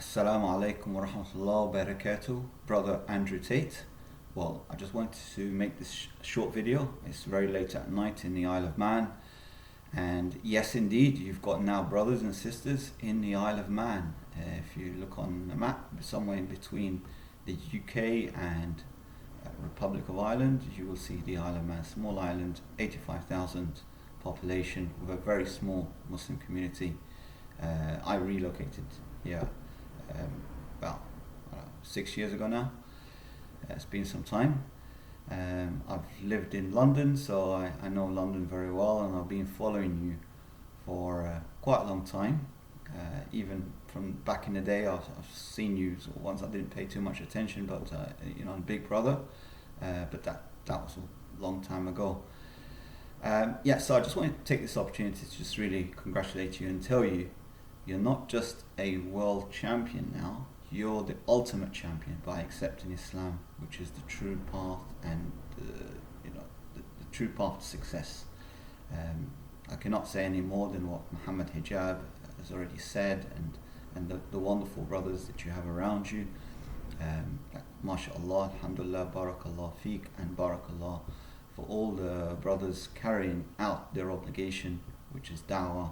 Assalamu alaikum wa rahmatullahi wa barakatuh, brother Andrew Tate. Well, I just wanted to make this short video. It's very late at night in the Isle of Man, and yes indeed, you've got now brothers and sisters in the Isle of Man. If you look on the map, somewhere in between the UK and Republic of Ireland, you will see the Isle of Man, small island, 85,000 population with a very small Muslim community. I relocated here about 6 years ago now. It's been some time. I've lived in London, so I know London very well, and I've been following you for quite a long time. Even from back in the day, I've seen you once. I didn't pay too much attention, but Big Brother. But that was a long time ago. So I just wanted to take this opportunity to just really congratulate you and tell you you're not just a world champion now, you're the ultimate champion by accepting Islam, which is the true path and the true path to success. I cannot say any more than what Muhammadhijab has already said, and the wonderful brothers that you have around you. MashaAllah, Alhamdulillah, Barakallah Feek, and Barakallah for all the brothers carrying out their obligation, which is da'wah,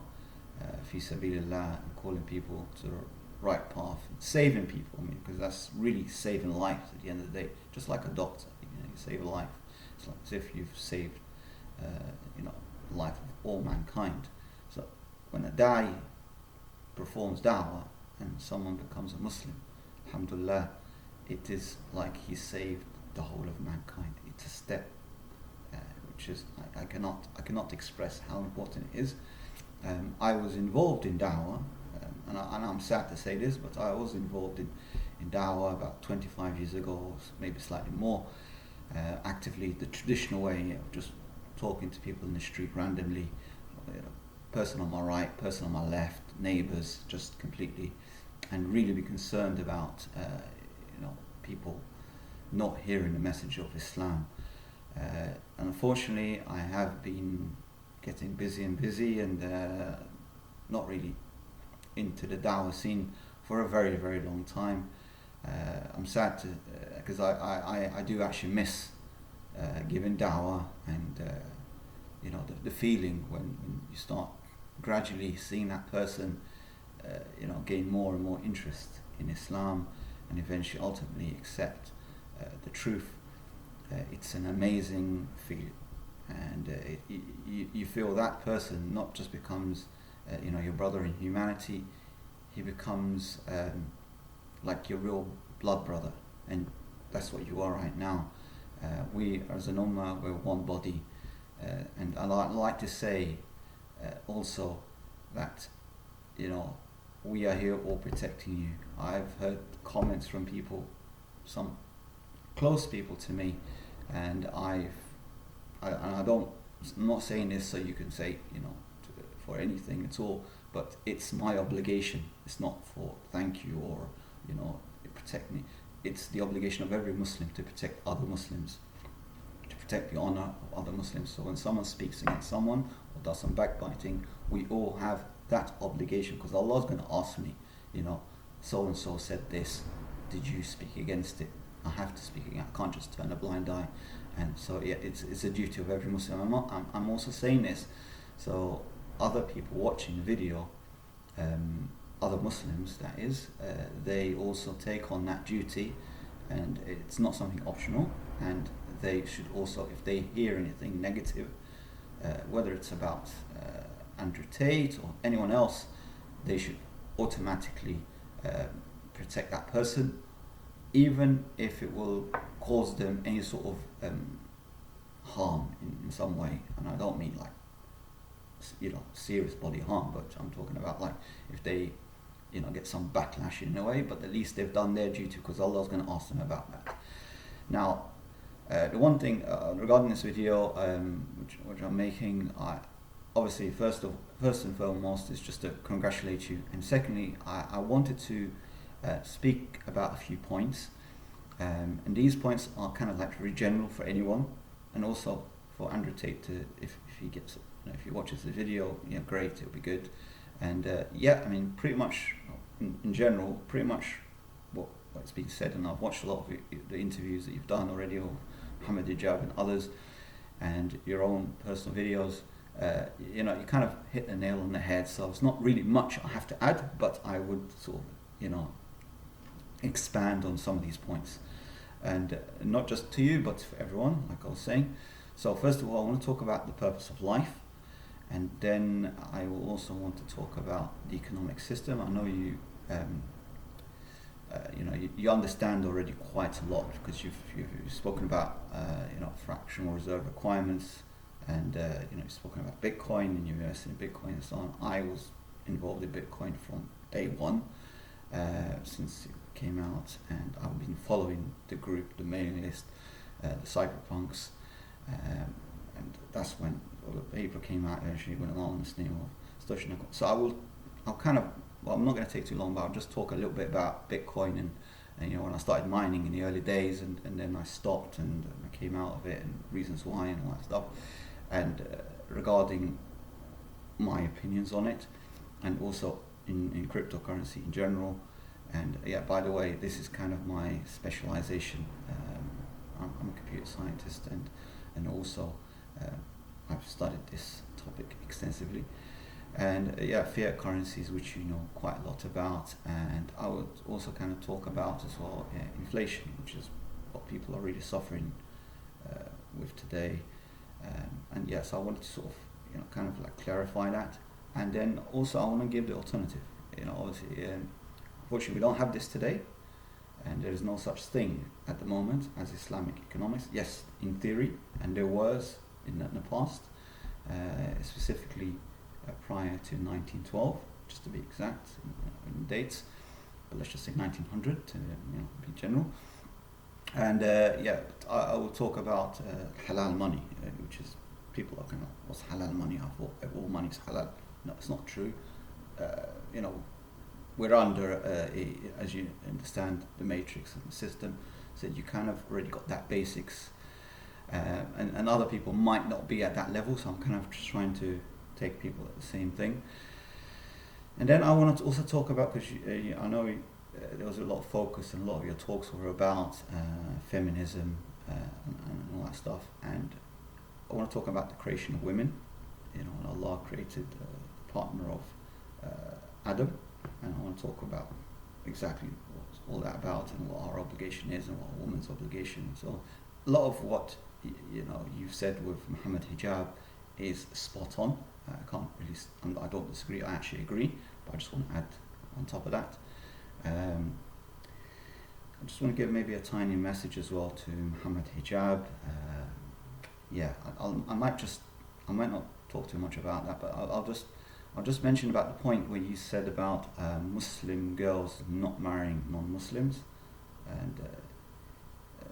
fi sabilillah, and calling people to the right path, saving people. Because that's really saving lives at the end of the day. Just like a doctor, you save a life. It's like as if you've saved, life of all mankind. So when a da'i performs da'wah and someone becomes a Muslim, alhamdulillah, it is like he saved the whole of mankind. It's a step which is I cannot express how important it is. I was involved in da'wah, and I'm sad to say this, but I was involved in da'wah about 25 years ago, or maybe slightly more, actively the traditional way of just talking to people in the street randomly, person on my right, person on my left, neighbours, just completely, and really be concerned about people not hearing the message of Islam. And unfortunately, I have been getting busy and not really into the da'wah scene for a very, very long time. I'm sad to because I do actually miss giving da'wah, and the feeling when you start gradually seeing that person gain more and more interest in Islam and eventually ultimately accept the truth. It's an amazing feeling, and you feel that person not just becomes your brother in humanity, he becomes like your real blood brother, and that's what you are right now. We as an ummah, we're one body, and I like to say also that we are here all protecting you. I've heard comments from people, some close people to me, and I'm not saying this so you can say for anything at all, but it's my obligation. It's not for thank you or protect me. It's the obligation of every Muslim to protect other Muslims, to protect the honor of other Muslims. So when someone speaks against someone or does some backbiting, we all have that obligation, because Allah's going to ask me, so and so said this, did you speak against it? I have to speak against it. I can't just turn a blind eye. And so it's a duty of every Muslim. I'm also saying this so other people watching the video, other Muslims that is, they also take on that duty, and it's not something optional, and they should also, if they hear anything negative, whether it's about Andrew Tate or anyone else, they should automatically protect that person, even if it will cause them any sort of harm in some way. And I don't mean like serious body harm, but I'm talking about like if they get some backlash in a way, but at least they've done their duty, because Allah's going to ask them about that. Now the one thing regarding this video which I'm making, obviously first and foremost is just to congratulate you, and secondly I wanted to speak about a few points, and these points are kind of like very general for anyone, and also for Andrew Tate to, if he gets, if he watches the video, great, it'll be good. And pretty much in general, pretty much what's been said, and I've watched a lot of the interviews that you've done already, or mohammadhijab and others, and your own personal videos. You kind of hit the nail on the head. So it's not really much I have to add, but I would sort of, expand on some of these points, and not just to you, but for everyone, like I was saying. So first of all, I want to talk about the purpose of life, and then I will also want to talk about the economic system. I know you, you understand already quite a lot, because you've spoken about fractional reserve requirements, and you've spoken about Bitcoin, and you invested in Bitcoin and so on. I was involved in Bitcoin from day one, since it came out, and I've been following the group, the mailing list, the cyberpunks, and that's when all the paper came out eventually, went along in the name of Stoshnak. So I'm not going to take too long, but I'll just talk a little bit about Bitcoin, and when I started mining in the early days, and then I stopped, and I came out of it, and reasons why, and all that stuff, and regarding my opinions on it, and also in cryptocurrency in general. And by the way, this is kind of my specialization. I'm a computer scientist, and also I've studied this topic extensively. And fiat currencies, which you know quite a lot about, and I would also kind of talk about as well inflation, which is what people are really suffering with today. And yes, I wanted to sort of kind of like clarify that, and then also I want to give the alternative. Obviously, unfortunately, we don't have this today, and there is no such thing at the moment as Islamic economics. Yes, in theory, and there was in the past, specifically prior to 1912, just to be exact in dates, but let's just say 1900 to be general. And I will talk about halal money, which is, people are kind of, what's halal money? I thought all money is halal. No, it's not true. We're under, as you understand, the matrix and the system, so you kind of already got that basics, and other people might not be at that level, so I'm kind of just trying to take people at the same thing. And then I want to also talk about, because I know there was a lot of focus, and a lot of your talks were about feminism and all that stuff, and I want to talk about the creation of women. And Allah created the partner of Adam, and I want to talk about exactly what's all that about, and what our obligation is, and what a woman's obligation. So a lot of what you've said with mohammadhijab is spot on. I don't disagree. I actually agree, but I just want to add on top of that. I just want to give maybe a tiny message as well to mohammadhijab. I might not talk too much about that, but I'll just mention about the point where you said about Muslim girls not marrying non-Muslims, and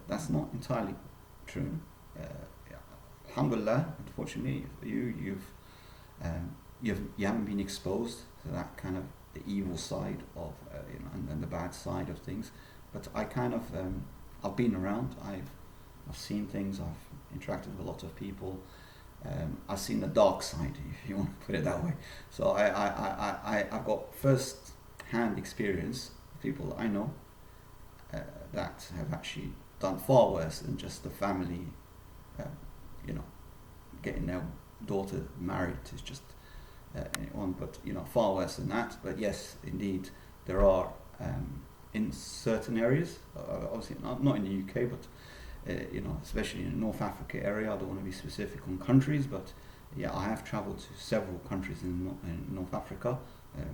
that's not entirely true. Alhamdulillah, unfortunately for you, you haven't been exposed to that kind of the evil side of and the bad side of things. But I kind of I've been around. I've seen things. I've interacted with a lot of people. I've seen the dark side, if you want to put it that way. So I've got first-hand experience of people that I know that have actually done far worse than just the family, getting their daughter married is just anyone, but far worse than that. But yes, indeed, there are in certain areas, obviously not in the UK, but especially in the North Africa area. I don't want to be specific on countries, but I have travelled to several countries in North Africa,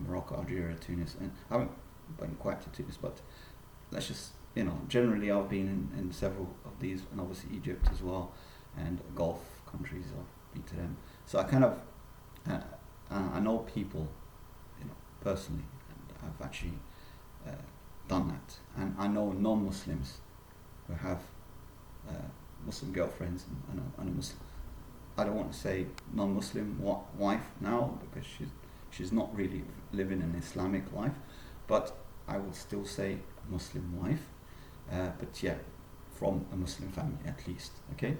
Morocco, Algeria, Tunis, and I haven't been quite to Tunis, but let's just, generally I've been in several of these, and obviously Egypt as well, and Gulf countries, I've been to them. So I kind of, I know people, personally, and I've actually done that, and I know non-Muslims who have Muslim girlfriends and a Muslim. I don't want to say non-Muslim wife now, because she's not really living an Islamic life, but I would still say Muslim wife, but from a Muslim family at least. Okay,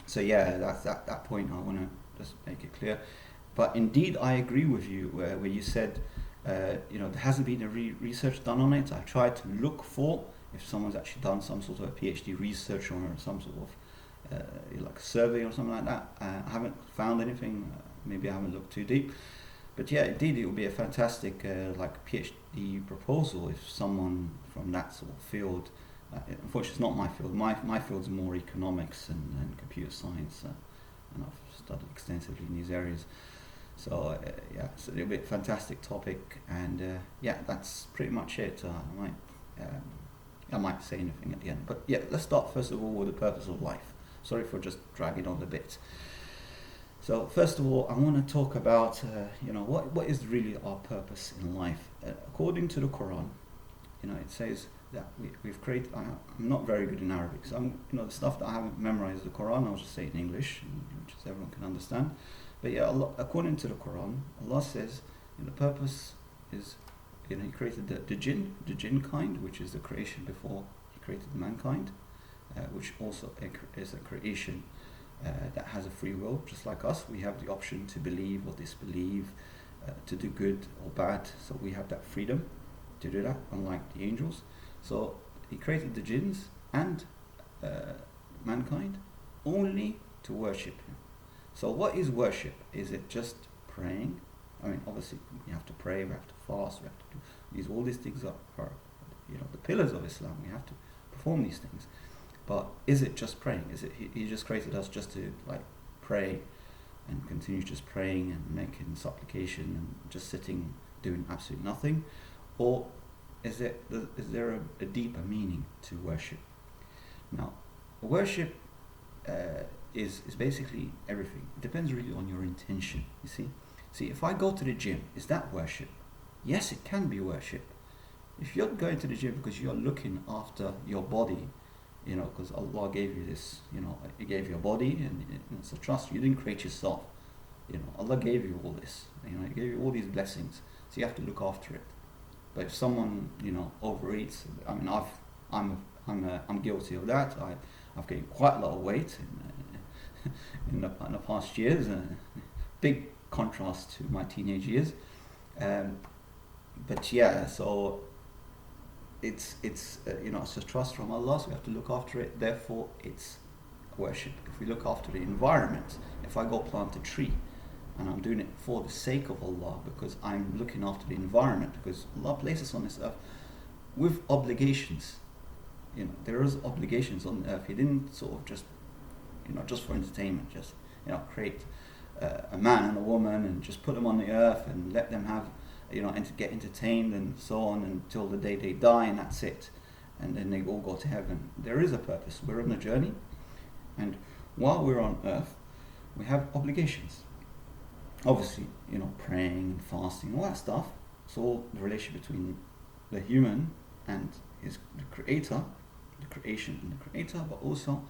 so that's that point I want to just make it clear. But indeed, I agree with you where you said there hasn't been a research done on it. I tried to look for if someone's actually done some sort of a PhD research on it, or some sort of like a survey or something like that. I haven't found anything. Maybe I haven't looked too deep. But yeah, indeed, it would be a fantastic like PhD proposal if someone from that sort of field. Unfortunately, it's not my field. My field's more economics and computer science, and I've studied extensively in these areas. So so it'll be a fantastic topic, and that's pretty much it. I might say anything at the end, but yeah, let's start first of all with the purpose of life. Sorry for just dragging on a bit. So first of all, I want to talk about what is really our purpose in life. According to the Quran, it says that we've created. I'm not very good in Arabic, so the stuff that I haven't memorized the Quran, I'll just say it in English, which everyone can understand. But yeah, Allah, according to the Quran, Allah says the purpose is, He created the jinn kind, which is the creation before He created mankind, which also is a creation that has a free will, just like us. We have the option to believe or disbelieve, to do good or bad. So we have that freedom to do that, unlike the angels. So He created the jinns and mankind only to worship Him. So what is worship? Is it just praying? I mean, obviously we have to pray, we have to fast, we have to do these. All these things are the pillars of Islam. We have to perform these things. But is it just praying? Is it He just created us just to like pray and continue just praying and making supplication and just sitting doing absolutely nothing, or is there a deeper meaning to worship? Now, worship is basically everything. It depends really on your intention. You see, if I go to the gym, is that worship? Yes, it can be worship. If you're going to the gym because you're looking after your body, because Allah gave you this, He gave you a body, and it's a trust. You didn't create yourself. Allah gave you all this. He gave you all these blessings, so you have to look after it. But if someone, overeats, I mean, I'm guilty of that. I've gained quite a lot of weight in the past years. Big contrast to my teenage years. But yeah, so it's a trust from Allah, so we have to look after it. Therefore, it's worship. If we look after the environment, if I go plant a tree, and I'm doing it for the sake of Allah, because I'm looking after the environment, because Allah places us on this earth with obligations. There is obligations on earth. He didn't sort of just for entertainment, just create a man and a woman and just put them on the earth and let them have and to get entertained and so on until the day they die, and that's it, and then they all go to heaven. There is a purpose. We're on a journey, and while we're on earth, we have obligations. Obviously, praying and fasting, all that stuff. It's all the relationship between the human and the creator, the creation and the creator, but also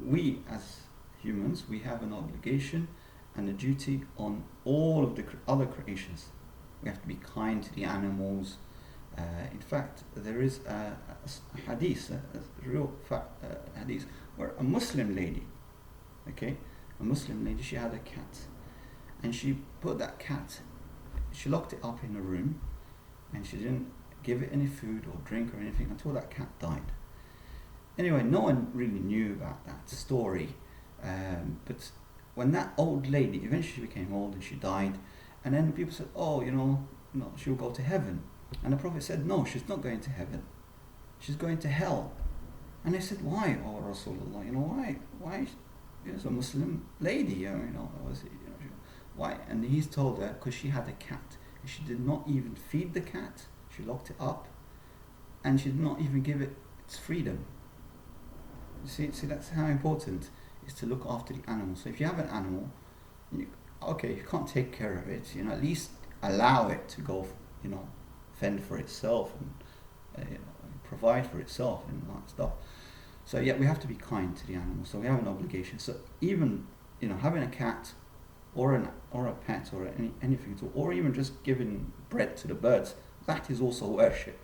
we as humans, we have an obligation and a duty on all of the other creations. We have to be kind to the animals. In fact, there is a hadith, a real hadith, where a Muslim lady, she had a cat, and she put that cat, she locked it up in a room, and she didn't give it any food or drink or anything until that cat died. Anyway, no one really knew about that story, but when that old lady eventually became old and she died, and then people said, she'll go to heaven. And the Prophet said, no, she's not going to heaven. She's going to hell. And they said, why, oh Rasulullah? Why? It's a Muslim lady, why? And he's told her, because she had a cat. And she did not even feed the cat. She locked it up. And she did not even give it its freedom. You see, that's how important it is to look after the animal. So if you have an animal, you can't take care of it, at least allow it to go, fend for itself and provide for itself and all that stuff. So yeah, we have to be kind to the animal. So we have an obligation. So even having a cat or a pet or anything at all, or even just giving bread to the birds, that is also worship.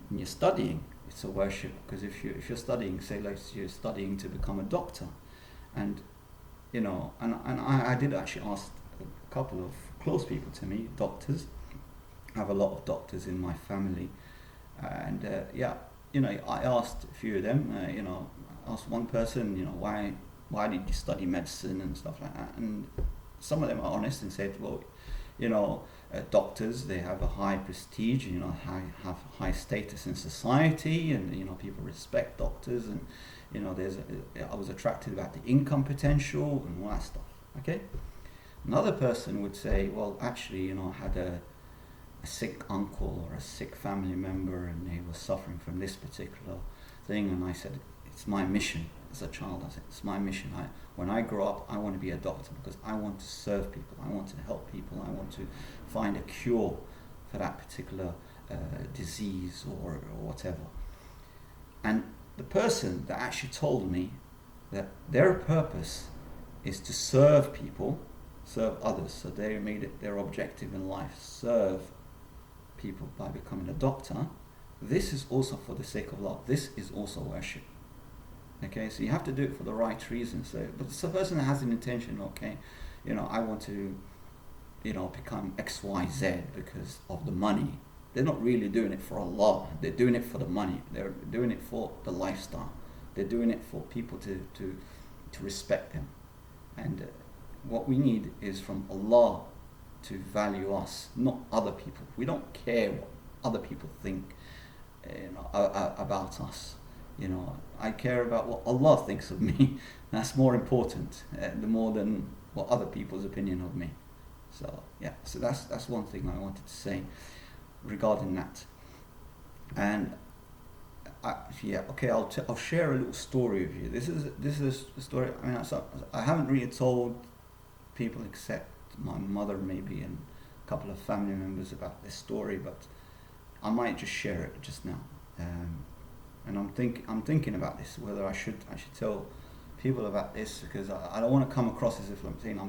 When you're studying, it's a worship, because if you're studying, say like you're studying to become a doctor, and I did actually ask a couple of close people to me, doctors, have a lot of doctors in my family, and I asked a few of them. I asked one person, why did you study medicine and stuff like that, and some of them are honest and said, well, doctors, they have a high prestige, have high status in society, and people respect doctors, and I was attracted about the income potential and all that stuff. Okay, another person would say, well, actually, I had a sick uncle or a sick family member, and he was suffering from this particular thing, and I said, it's my mission. As a child, I said, it's my mission. When I grow up, I want to be a doctor because I want to serve people. I want to help people. I want to find a cure for that particular disease or whatever. And the person that actually told me that their purpose is to serve people, serve others, so they made it their objective in life, serve people by becoming a doctor, this is also for the sake of love. This is also worship. Okay, so you have to do it for the right reasons. But it's a person that has an intention, okay, I want to, become XYZ because of the money. They're not really doing it for Allah. They're doing it for the money. They're doing it for the lifestyle. They're doing it for people to respect them. And what we need is from Allah to value us, not other people. We don't care what other people think about us. I care about what Allah thinks of me. That's more important, more than what other people's opinion of me. So that's one thing I wanted to say regarding that. And I'll share a little story with you. This is a story. I haven't really told people except my mother maybe and a couple of family members about this story, but I might just share it just now. And I'm thinking about this, whether I should tell people about this, because I don't want to come across as if I'm saying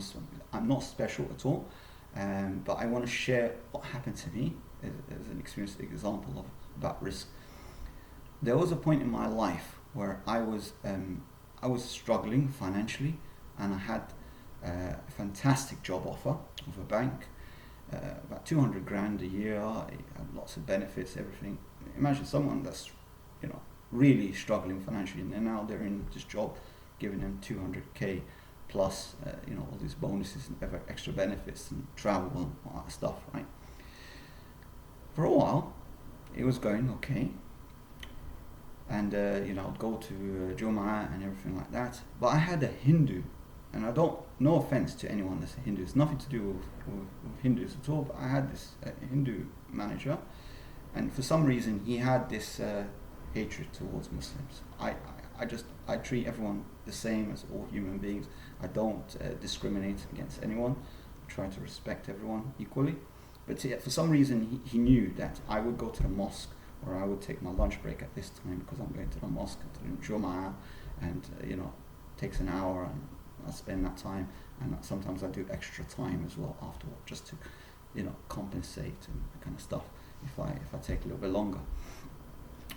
I'm not special at all, but I want to share what happened to me as an experience, example about risk. There was a point in my life where I was struggling financially, and I had a fantastic job offer of a bank, about 200 grand a year. I had lots of benefits, everything. Imagine someone that's really struggling financially, and now they're in this job giving them 200k plus all these bonuses and extra benefits and travel and all that stuff, right? For a while it was going okay, and I'd go to Jumu'ah and everything like that, but I had a Hindu, and no offense to anyone that's a Hindu, it's nothing to do with Hindus at all, but I had this Hindu manager, and for some reason he had this hatred towards Muslims. I treat everyone the same as all human beings. I don't discriminate against anyone. I try to respect everyone equally. But for some reason he knew that I would go to the mosque, or I would take my lunch break at this time because I'm going to the mosque to the Jumu'ah, and it takes an hour, and I spend that time, and sometimes I do extra time as well afterward, just to compensate and that kind of stuff if I take a little bit longer.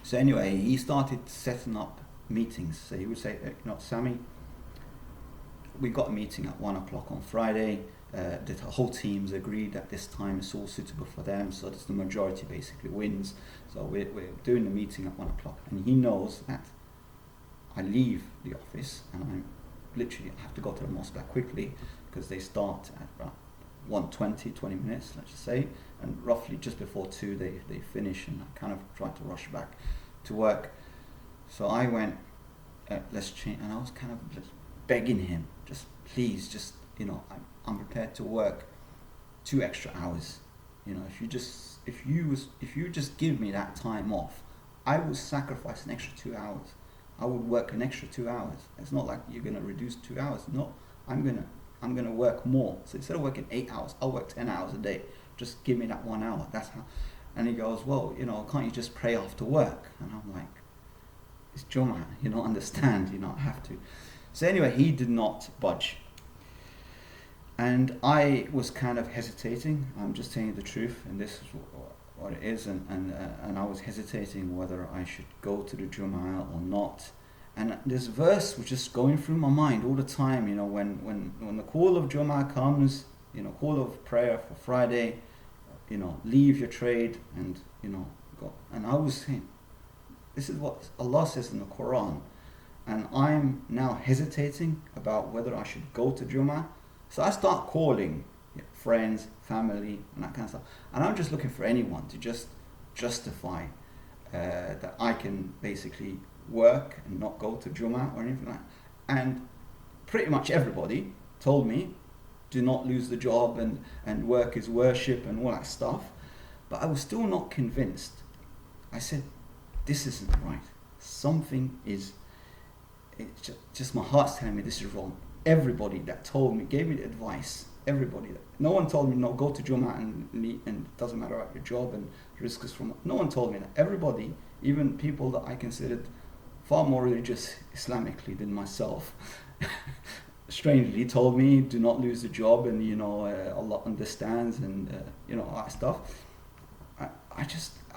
So anyway, he started setting up meetings. So he would say, Sammy, we got a meeting at 1 o'clock on Friday. The whole team's agreed that this time is all suitable for them, so that's the majority basically wins. So we're doing the meeting at 1 o'clock, and he knows that I leave the office and I have to go to the mosque back quickly, because they start at about 1:20, 20 minutes, let's just say, and roughly just before 2 they finish, and I kind of try to rush back to work. So I went, let's change, and I was kind of just begging him, just please, just I'm prepared to work 2 extra hours. If you just give me that time off, I will sacrifice an extra 2 hours. I would work an extra 2 hours. It's not like you're gonna reduce 2 hours. No, I'm gonna work more. So instead of working 8 hours, I'll work 10 hours a day. Just give me that 1 hour. That's how. And he goes, well, can't you just pray after work? And I'm like, it's Jumu'ah, you don't understand, I have to. So anyway, he did not budge. And I was kind of hesitating. I'm just telling you the truth, and this is what it is. And I was hesitating whether I should go to the Jumu'ah or not. And this verse was just going through my mind all the time. When the call of Jumu'ah comes, call of prayer for Friday, leave your trade and, go. And I was saying, this is what Allah says in the Quran, and I'm now hesitating about whether I should go to Jummah. So I start calling friends, family, and that kind of stuff. And I'm just looking for anyone to just justify that I can basically work and not go to Jummah or anything like that. And pretty much everybody told me, do not lose the job, and work is worship and all that stuff. But I was still not convinced. I said, this isn't right. Something is, it's just my heart's telling me this is wrong. Everybody that told me, gave me the advice, no one told me, no, go to Jummah and it doesn't matter about your job and risk is from, no one told me that. Everybody, even people that I considered far more religious Islamically than myself, strangely told me, do not lose the job, and Allah understands, and all that stuff.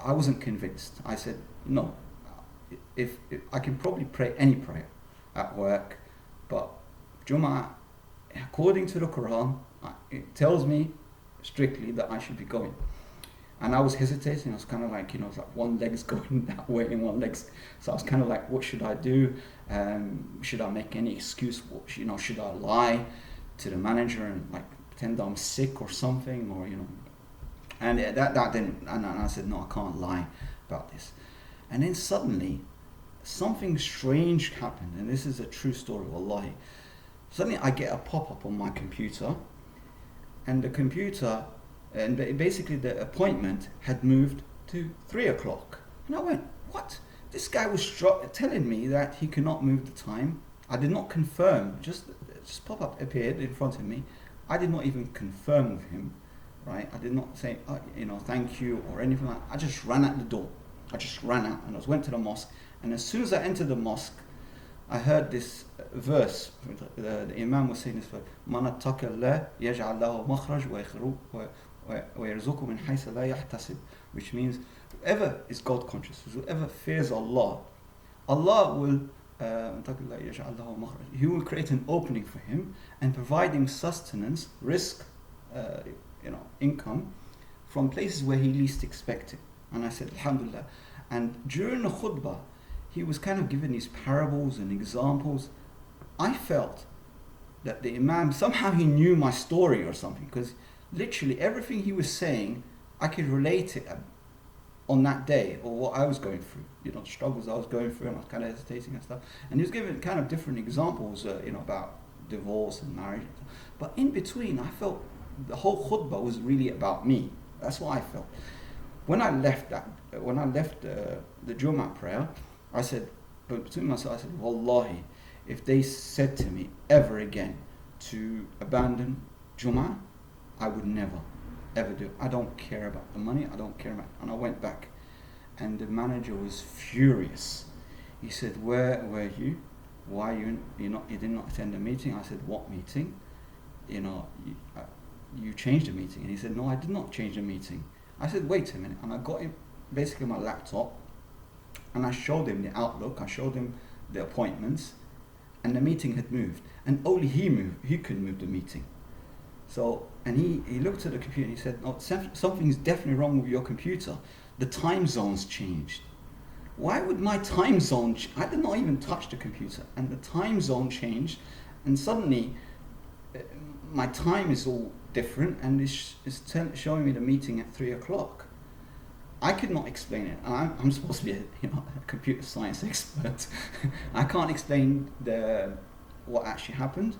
I wasn't convinced. I said, no, if I can probably pray any prayer at work, but Jummah, according to the Quran, it tells me strictly that I should be going. And I was hesitating. I was kind of like, it's like one leg's going that way and one leg's. So I was kind of like, what should I do? Should I make any excuse? Should I lie to the manager and like pretend I'm sick or something, or And that didn't. And I said, no, I can't lie about this. And then suddenly, something strange happened, and this is a true story, wallahi. Suddenly, I get a pop-up on my computer, and the computer. And basically the appointment had moved to 3 o'clock. And I went, what? This guy was telling me that he could not move the time. I did not confirm. Just pop-up appeared in front of me. I did not even confirm with him, right? I did not say, thank you or anything like that. I just ran out the door. I just ran out and I went to the mosque. And as soon as I entered the mosque, I heard this verse. The Imam was saying this verse, مَنْ اتَّقَ اللَّهَ يَجْعَلْ لَهُ مَخْرَجْ وَيَرْزُقُهُ مِنْ حَيْثُ لَا يَحْتَسِبُ, which means whoever is God conscious, whoever fears Allah, Allah will He will create an opening for him and provide him sustenance, risk, income from places where he least expected. And I said, Alhamdulillah. And during the khutbah, he was kind of giving these parables and examples. I felt that the Imam, somehow he knew my story or something, because literally everything he was saying, I could relate it on that day, or what I was going through, the struggles I was going through, and I was kind of hesitating and stuff. And he was giving kind of different examples, about divorce and marriage. But in between, I felt the whole khutbah was really about me. That's what I felt. When I left the Jummah prayer, I said, but between myself, I said, Wallahi, if they said to me ever again to abandon Jummah, I would never, ever do it. I don't care about the money, I don't care about it. And I went back, and the manager was furious. He said, where were you? Why you did not attend the meeting? I said, what meeting? You changed the meeting. And he said, no, I did not change the meeting. I said, wait a minute. And I got him basically my laptop, and I showed him the Outlook, I showed him the appointments, and the meeting had moved. And only he could move the meeting. So, and he looked at the computer and he said, no, something's definitely wrong with your computer. The time zones changed. Why would my time zone, I did not even touch the computer, and the time zone changed, and suddenly my time is all different, and it's showing me the meeting at 3 o'clock. I could not explain it. I'm supposed to be a computer science expert. I can't explain what actually happened.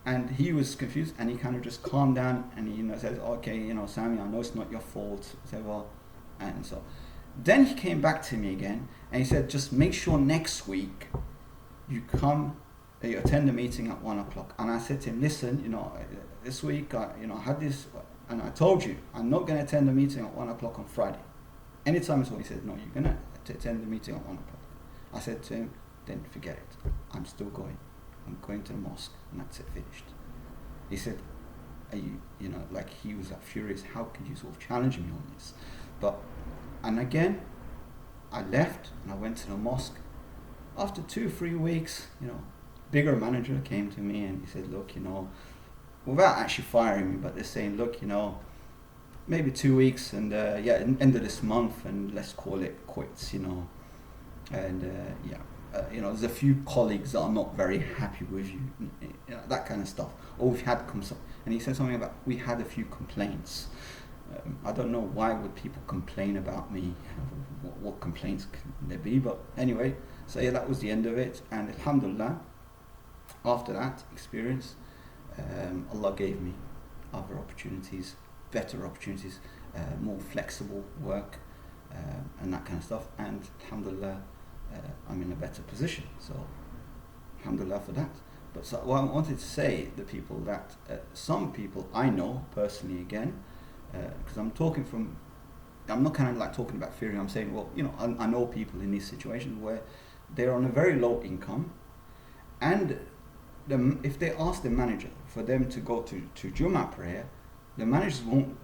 And he was confused, and he kind of just calmed down, and he says, okay, Sammy, I know it's not your fault, whatever. And so then he came back to me again, and he said, just make sure next week you attend the meeting at 1 o'clock. And I said to him, listen, this week, I had this, and I told you, I'm not going to attend the meeting at 1 o'clock on Friday. Anytime so, he said, no, you're going to attend the meeting at 1 o'clock. I said to him, then forget it. I'm still going. I'm going to the mosque, and that's it, finished. He said, are you, like he was furious, how could you sort of challenge me on this? And again, I left and I went to the mosque. After 2-3 weeks, bigger manager came to me and he said, look, without actually firing me, but they're saying, look, maybe 2 weeks, and end of this month, and let's call it quits, and there's a few colleagues that are not very happy with you, that kind of stuff. Or we've had and he said something about we had a few complaints. I don't know why would people complain about me. What complaints can there be? But anyway, so that was the end of it. And alhamdulillah, after that experience, Allah gave me other opportunities, better opportunities, more flexible work, and that kind of stuff. And alhamdulillah, I'm in a better position. So alhamdulillah for that. But so what I wanted to say to people that some people I know personally, again, because I'm not kind of like talking about theory. I'm saying, well, I know people in these situations where they're on a very low income, and if they ask the manager for them to go to Jummah prayer, the managers won't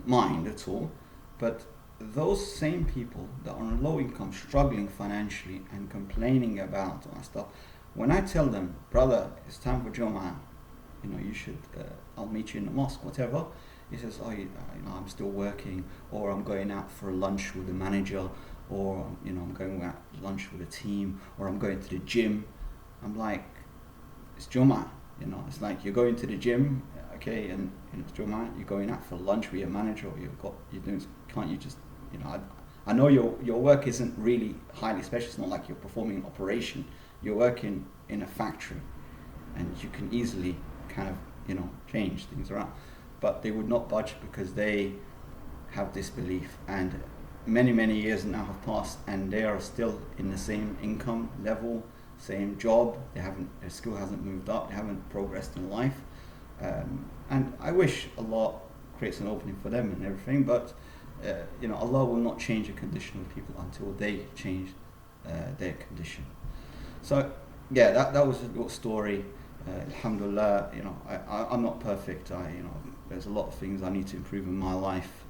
mind at all. But those same people that are on a low income, struggling financially and complaining about all that stuff, when I tell them, brother, it's time for Jummah, you should, I'll meet you in the mosque, whatever. He says, I'm still working, or I'm going out for lunch with the manager, or I'm going out for lunch with the team, or I'm going to the gym. I'm like, it's Jummah, it's like you're going to the gym, okay, and it's Jummah, you're going out for lunch with your manager, or can't you just, I know your work isn't really highly special. It's not like you're performing an operation. You're working in a factory, and you can easily kind of, change things around. But they would not budge because they have this belief, and many years now have passed, and they are still in the same income level, same job. Their skill hasn't moved up. They haven't progressed in life, and I wish Allah creates an opening for them and everything. But Allah will not change the condition of people until they change their condition. So that was a little story. Alhamdulillah, I'm not perfect. There's a lot of things I need to improve in my life.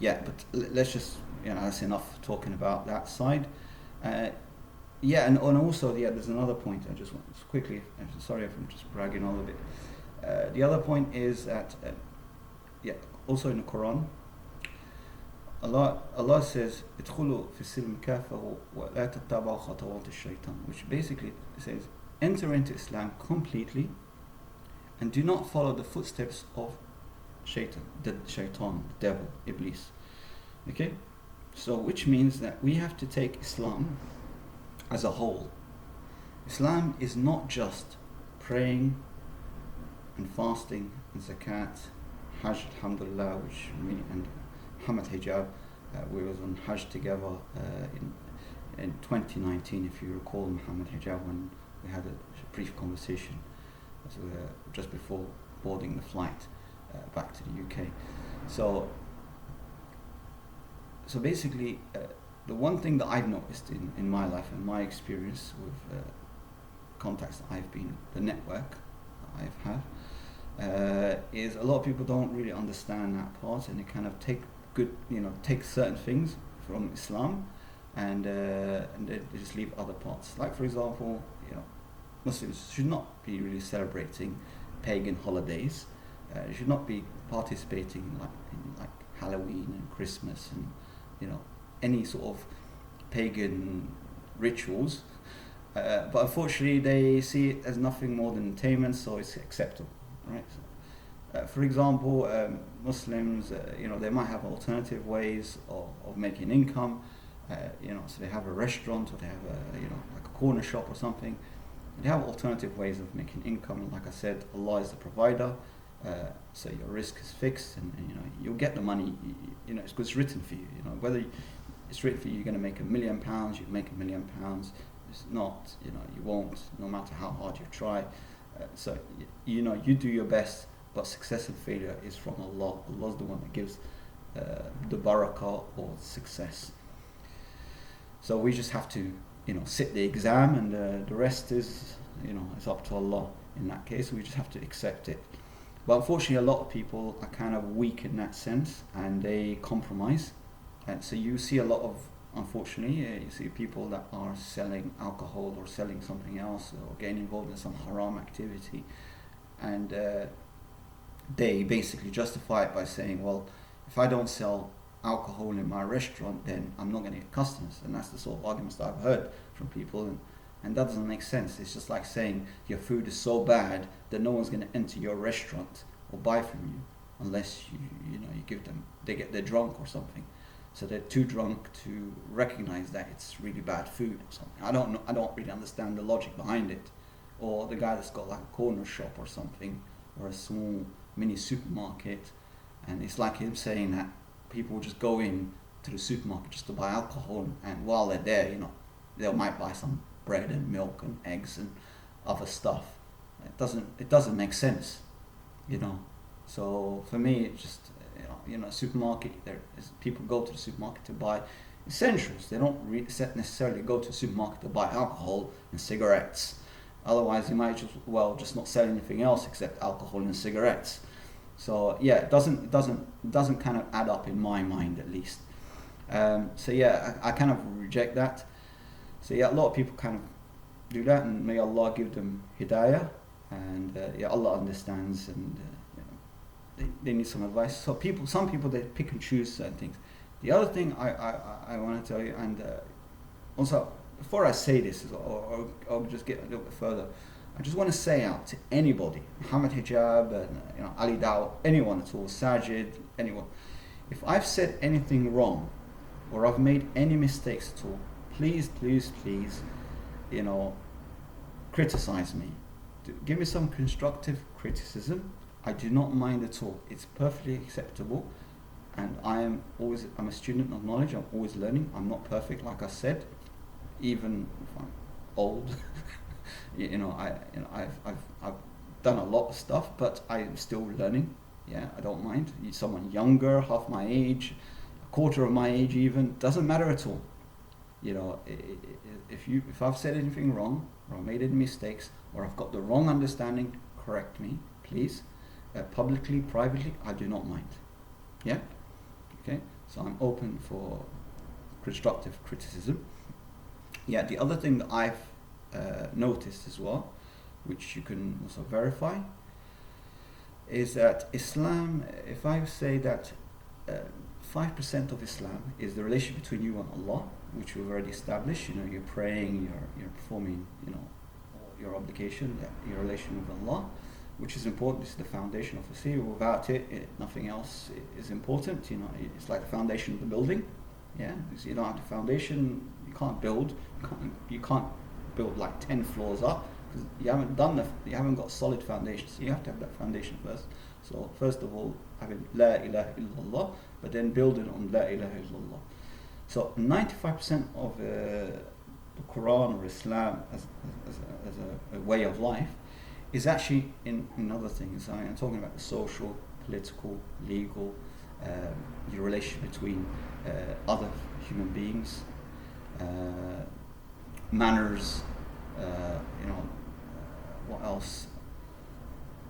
But let's just, that's enough talking about that side. And also, there's another point I just want to quickly, I'm sorry if I'm just bragging a little bit. The other point is that, also in the Quran, Allah says, "Idkhulu fi silm kafahu wa la tattabi'u khutuwat ash-shaytan," which basically says, enter into Islam completely, and do not follow the footsteps of shaitan, the devil, Iblis. Okay? So, which means that we have to take Islam as a whole. Islam is not just praying and fasting and zakat, Hajj, alhamdulillah, and mohammadhijab. We was on Hajj together in 2019, if you recall, mohammadhijab, when we had a brief conversation just before boarding the flight back to the UK. So basically, the one thing that I've noticed in my life and my experience with contacts that I've been, the network that I've had, is a lot of people don't really understand that part, and they kind of take certain things from Islam, and they just leave other parts. Like, for example, Muslims should not be really celebrating pagan holidays. They should not be participating in Halloween and Christmas and any sort of pagan rituals. But unfortunately, they see it as nothing more than entertainment, so it's acceptable, right? For example, Muslims, they might have alternative ways of making income. So they have a restaurant, or they have like a corner shop or something. They have alternative ways of making income, and like I said, Allah is the provider. So your risk is fixed, and you'll get the money. It's because it's written for you. Whether it's written for you, you're going to make £1 million. You make £1 million. It's not. You won't, no matter how hard you try. So you do your best, but success and failure is from Allah. Allah's the one that gives the barakah or success. So we just have to sit the exam, and the rest is it's up to Allah. In that case, we just have to accept it. But unfortunately, a lot of people are kind of weak in that sense, and they compromise. And so you see a lot of, unfortunately, you see people that are selling alcohol or selling something else, or getting involved in some haram activity, and they basically justify it by saying, well, if I don't sell alcohol in my restaurant, then I'm not going to get customers. And that's the sort of arguments that I've heard from people, and that doesn't make sense. It's just like saying your food is so bad that no one's going to enter your restaurant or buy from you unless you give them, they're drunk or something. So they're too drunk to recognize that it's really bad food or something. I don't really understand the logic behind it. Or the guy that's got like a corner shop or something, or a small mini supermarket, and it's like him saying that people will just go in to the supermarket just to buy alcohol, and while they're there, they might buy some bread and milk and eggs and other stuff. It doesn't make sense, So for me, it just supermarket. People go to the supermarket to buy essentials. They don't necessarily go to the supermarket to buy alcohol and cigarettes. Otherwise, you might just not sell anything else except alcohol and cigarettes. So yeah, it doesn't kind of add up in my mind, at least. So yeah, I kind of reject that. So yeah, a lot of people kind of do that, and may Allah give them hidayah, and Allah understands, and they need some advice. So some people they pick and choose certain things. The other thing I want to tell you, and also before I say this, or I'll just get a little bit further, I just want to say out to anybody, mohammadhijab, and Ali Dawah, anyone at all, Sajid, anyone, if I've said anything wrong or I've made any mistakes at all, please, criticize me. Give me some constructive criticism. I do not mind at all. It's perfectly acceptable, and I'm a student of knowledge. I'm always learning. I'm not perfect, like I said, even if I'm old. I've done a lot of stuff, but I'm still learning. Yeah, I don't mind. Someone younger, half my age, a quarter of my age, even, doesn't matter at all. If I've said anything wrong, or I've made any mistakes, or I've got the wrong understanding, correct me, please. Publicly, privately, I do not mind. Yeah? Okay? So I'm open for constructive criticism. Yeah, the other thing that I've noticed as well, which you can also verify, is that Islam, if I say that 5% of Islam is the relationship between you and Allah, which we've already established, you're praying, you're performing, your obligation, your relation with Allah, which is important. This is the foundation of Islam. Without it, nothing else is important. It's like the foundation of the building. Yeah, because you don't have the foundation, you can't build. You can't build like 10 floors up because you haven't got solid foundations. So you have to have that foundation first. So first of all, having La ilaha illallah, but then building on La ilaha illallah. So 95% of the Quran or Islam as a way of life is actually in other things. I'm talking about the social, political, legal, your relationship between other human beings, manners, what else?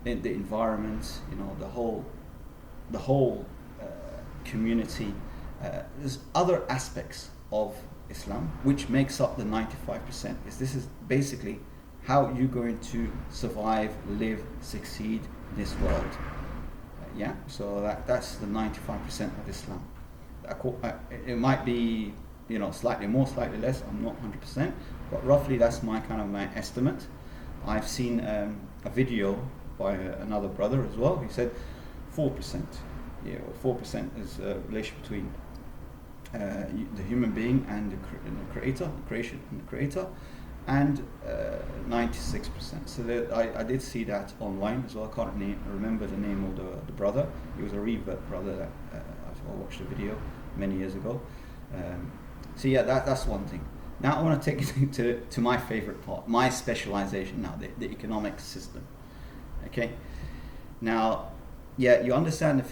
In the environment, the whole community. There's other aspects of Islam which makes up the 95%. This is basically how you're going to survive, live, succeed in this world. So that's the 95% of Islam. It might be slightly more, slightly less. I'm not 100%, but roughly that's my estimate. I've seen a video by another brother as well. He said 4%. 4% is a relation between the human being and the creator, the creation and the creator, and 96%. So I did see that online as well. I can't remember the name of the brother. He was a revert brother that I watched a video many years ago. So yeah, that's one thing. Now I want to take you to my favorite part, my specialization now, the economic system. Okay. Now, yeah, you understand the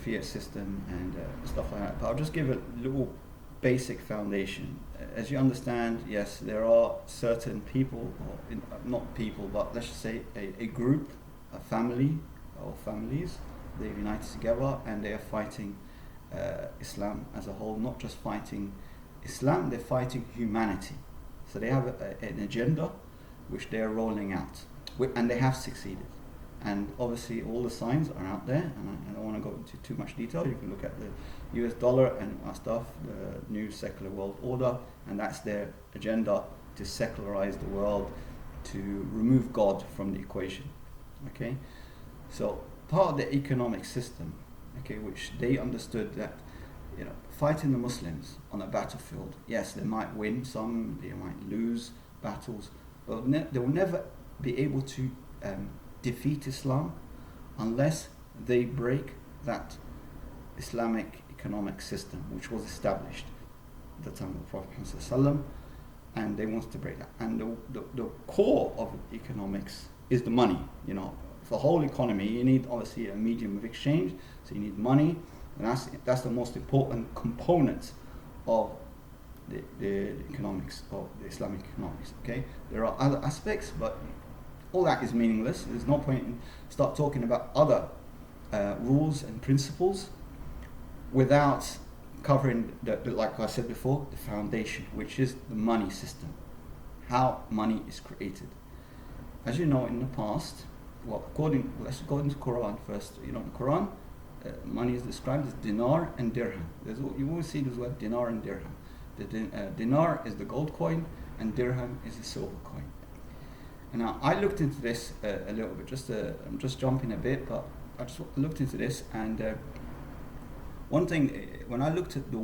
fiat system and stuff like that, but I'll just give a little basic foundation. As you understand, yes, there are certain people, or not people, but let's just say a group, a family or families, they've united together and they are fighting Islam as a whole, not just fighting Islam, they're fighting humanity. So they have an agenda which they are rolling out, and they have succeeded. And obviously all the signs are out there, and I don't want to go into too much detail. You can look at the US dollar and our stuff, the new secular world order, and that's their agenda, to secularize the world, to remove God from the equation. Okay, so part of the economic system, okay, which they understood that, you know, fighting the Muslims on a battlefield, yes, they might win some, they might lose battles, but they will never be able to defeat Islam unless they break that Islamic economic system which was established at the time of the Prophet ﷺ, and they want to break that. And the core of economics is the money. You know, for the whole economy, you need obviously a medium of exchange, so you need money, and that's the most important component of the economics, of the Islamic economics. Okay, there are other aspects, but all that is meaningless. There's no point in start talking about other rules and principles without covering like I said before, the foundation, which is the money system, how money is created. As you know, in the past, well, let's go into Quran first. You know, in Quran, money is described as dinar and dirham. You always see this word dinar and dirham. The dinar is the gold coin, and dirham is the silver coin. And now I looked into this a little bit. I'm just jumping a bit, but I just looked into this, and one thing, when I looked at the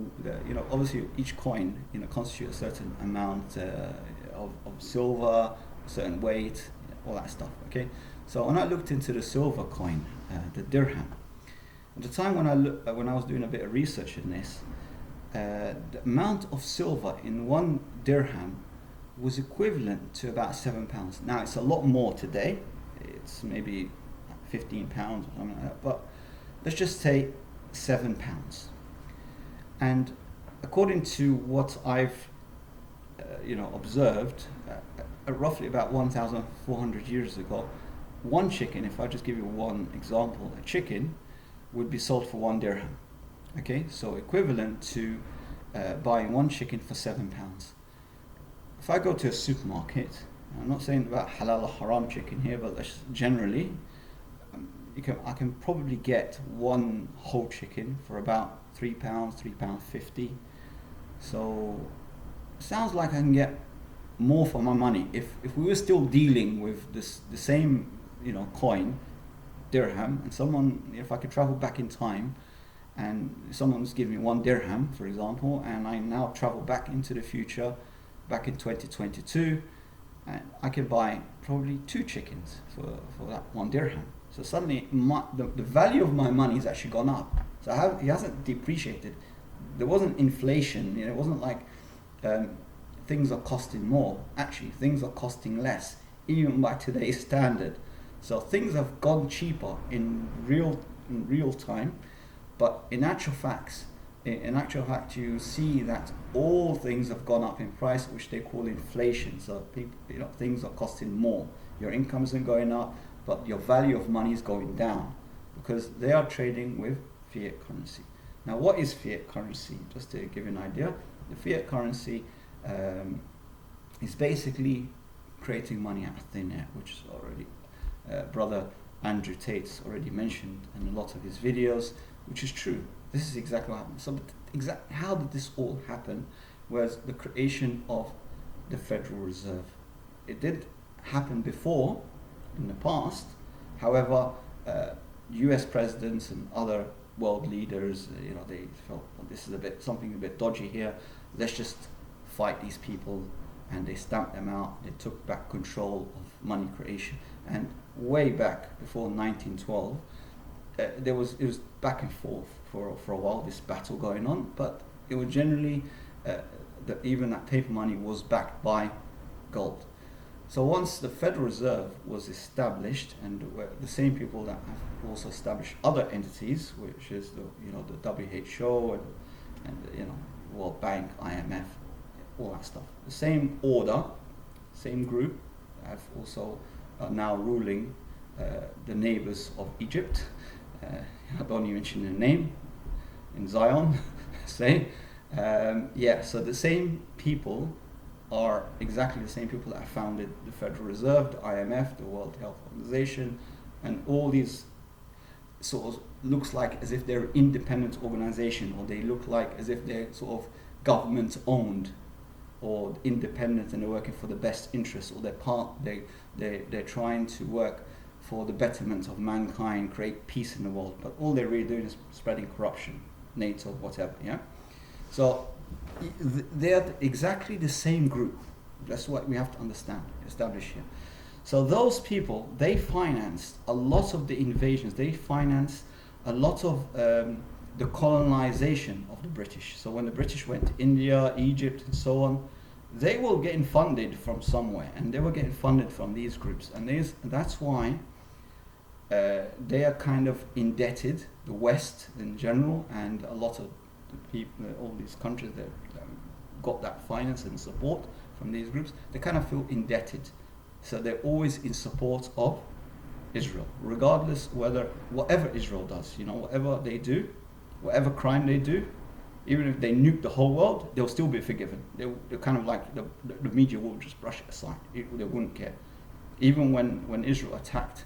you know, obviously each coin, you know, constitutes a certain amount of silver, a certain weight, all that stuff. Okay, so when I looked into the silver coin, the dirham, at the time when I was doing a bit of research in this, the amount of silver in one dirham was equivalent to about £7. Now it's a lot more today. It's maybe £15 or something like that. But let's just say £7. And according to what I've observed, roughly about 1,400 years ago, one chicken, if I just give you one example, a chicken would be sold for 1 dirham. Okay, so equivalent to buying one chicken for £7. If I go to a supermarket, I'm not saying about halal or haram chicken here, but generally, I can probably get one whole chicken for about £3, £3.50. So it sounds like I can get more for my money. If we were still dealing with the same coin, dirham, and someone, if I could travel back in time, and someone's giving me 1 dirham, for example, and I now travel back into the future, back in 2022, and I can buy probably 2 chickens for that 1 dirham. So suddenly the value of my money has actually gone up. So it hasn't depreciated. There wasn't inflation. It wasn't like things are costing more. Actually, things are costing less, even by today's standard. So things have gone cheaper in real time. But in actual fact, you see that all things have gone up in price, which they call inflation. So people, things are costing more. Your income isn't going up, but your value of money is going down because they are trading with fiat currency. Now, what is fiat currency? Just to give you an idea, the fiat currency is basically creating money out of thin air, which is already brother Andrew Tate's already mentioned in a lot of his videos, which is true. This is exactly what happened. So how did this all happen? Was the creation of the Federal Reserve. It did happen before, in the past. However, US presidents and other world leaders, they felt, well, this is something a bit dodgy here. Let's just fight these people, and they stamped them out. They took back control of money creation. And way back before 1912, it was back and forth for a while, this battle going on, but it was generally even that paper money was backed by gold. So once the Federal Reserve was established, and the same people that have also established other entities, which is the WHO and World Bank, IMF, all that stuff, the same order, same group, have also now ruling the neighbors of Egypt. I don't even mention their name, in Zion, say. So the same people are exactly the same people that founded the Federal Reserve, the IMF, the World Health Organization, and all these sort of looks like as if they're an independent organization, or they look like as if they're sort of government owned or independent, and they're working for the best interests, or they're trying to work for the betterment of mankind, create peace in the world, but all they're really doing is spreading corruption, NATO, whatever. Yeah, so they're exactly the same group. That's what we have to understand, establish here. So those people, they financed a lot of the invasions. They financed a lot of the colonization of the British. So when the British went to India, Egypt, and so on, they were getting funded from somewhere, and they were getting funded from these groups. And that's why they are kind of indebted, the West in general, and a lot of the people, all these countries that got that finance and support from these groups, they kind of feel indebted. So they're always in support of Israel, regardless whatever Israel does, whatever they do, whatever crime they do, even if they nuke the whole world, they'll still be forgiven. They're kind of like the media will just brush it aside. They wouldn't care. Even when Israel attacked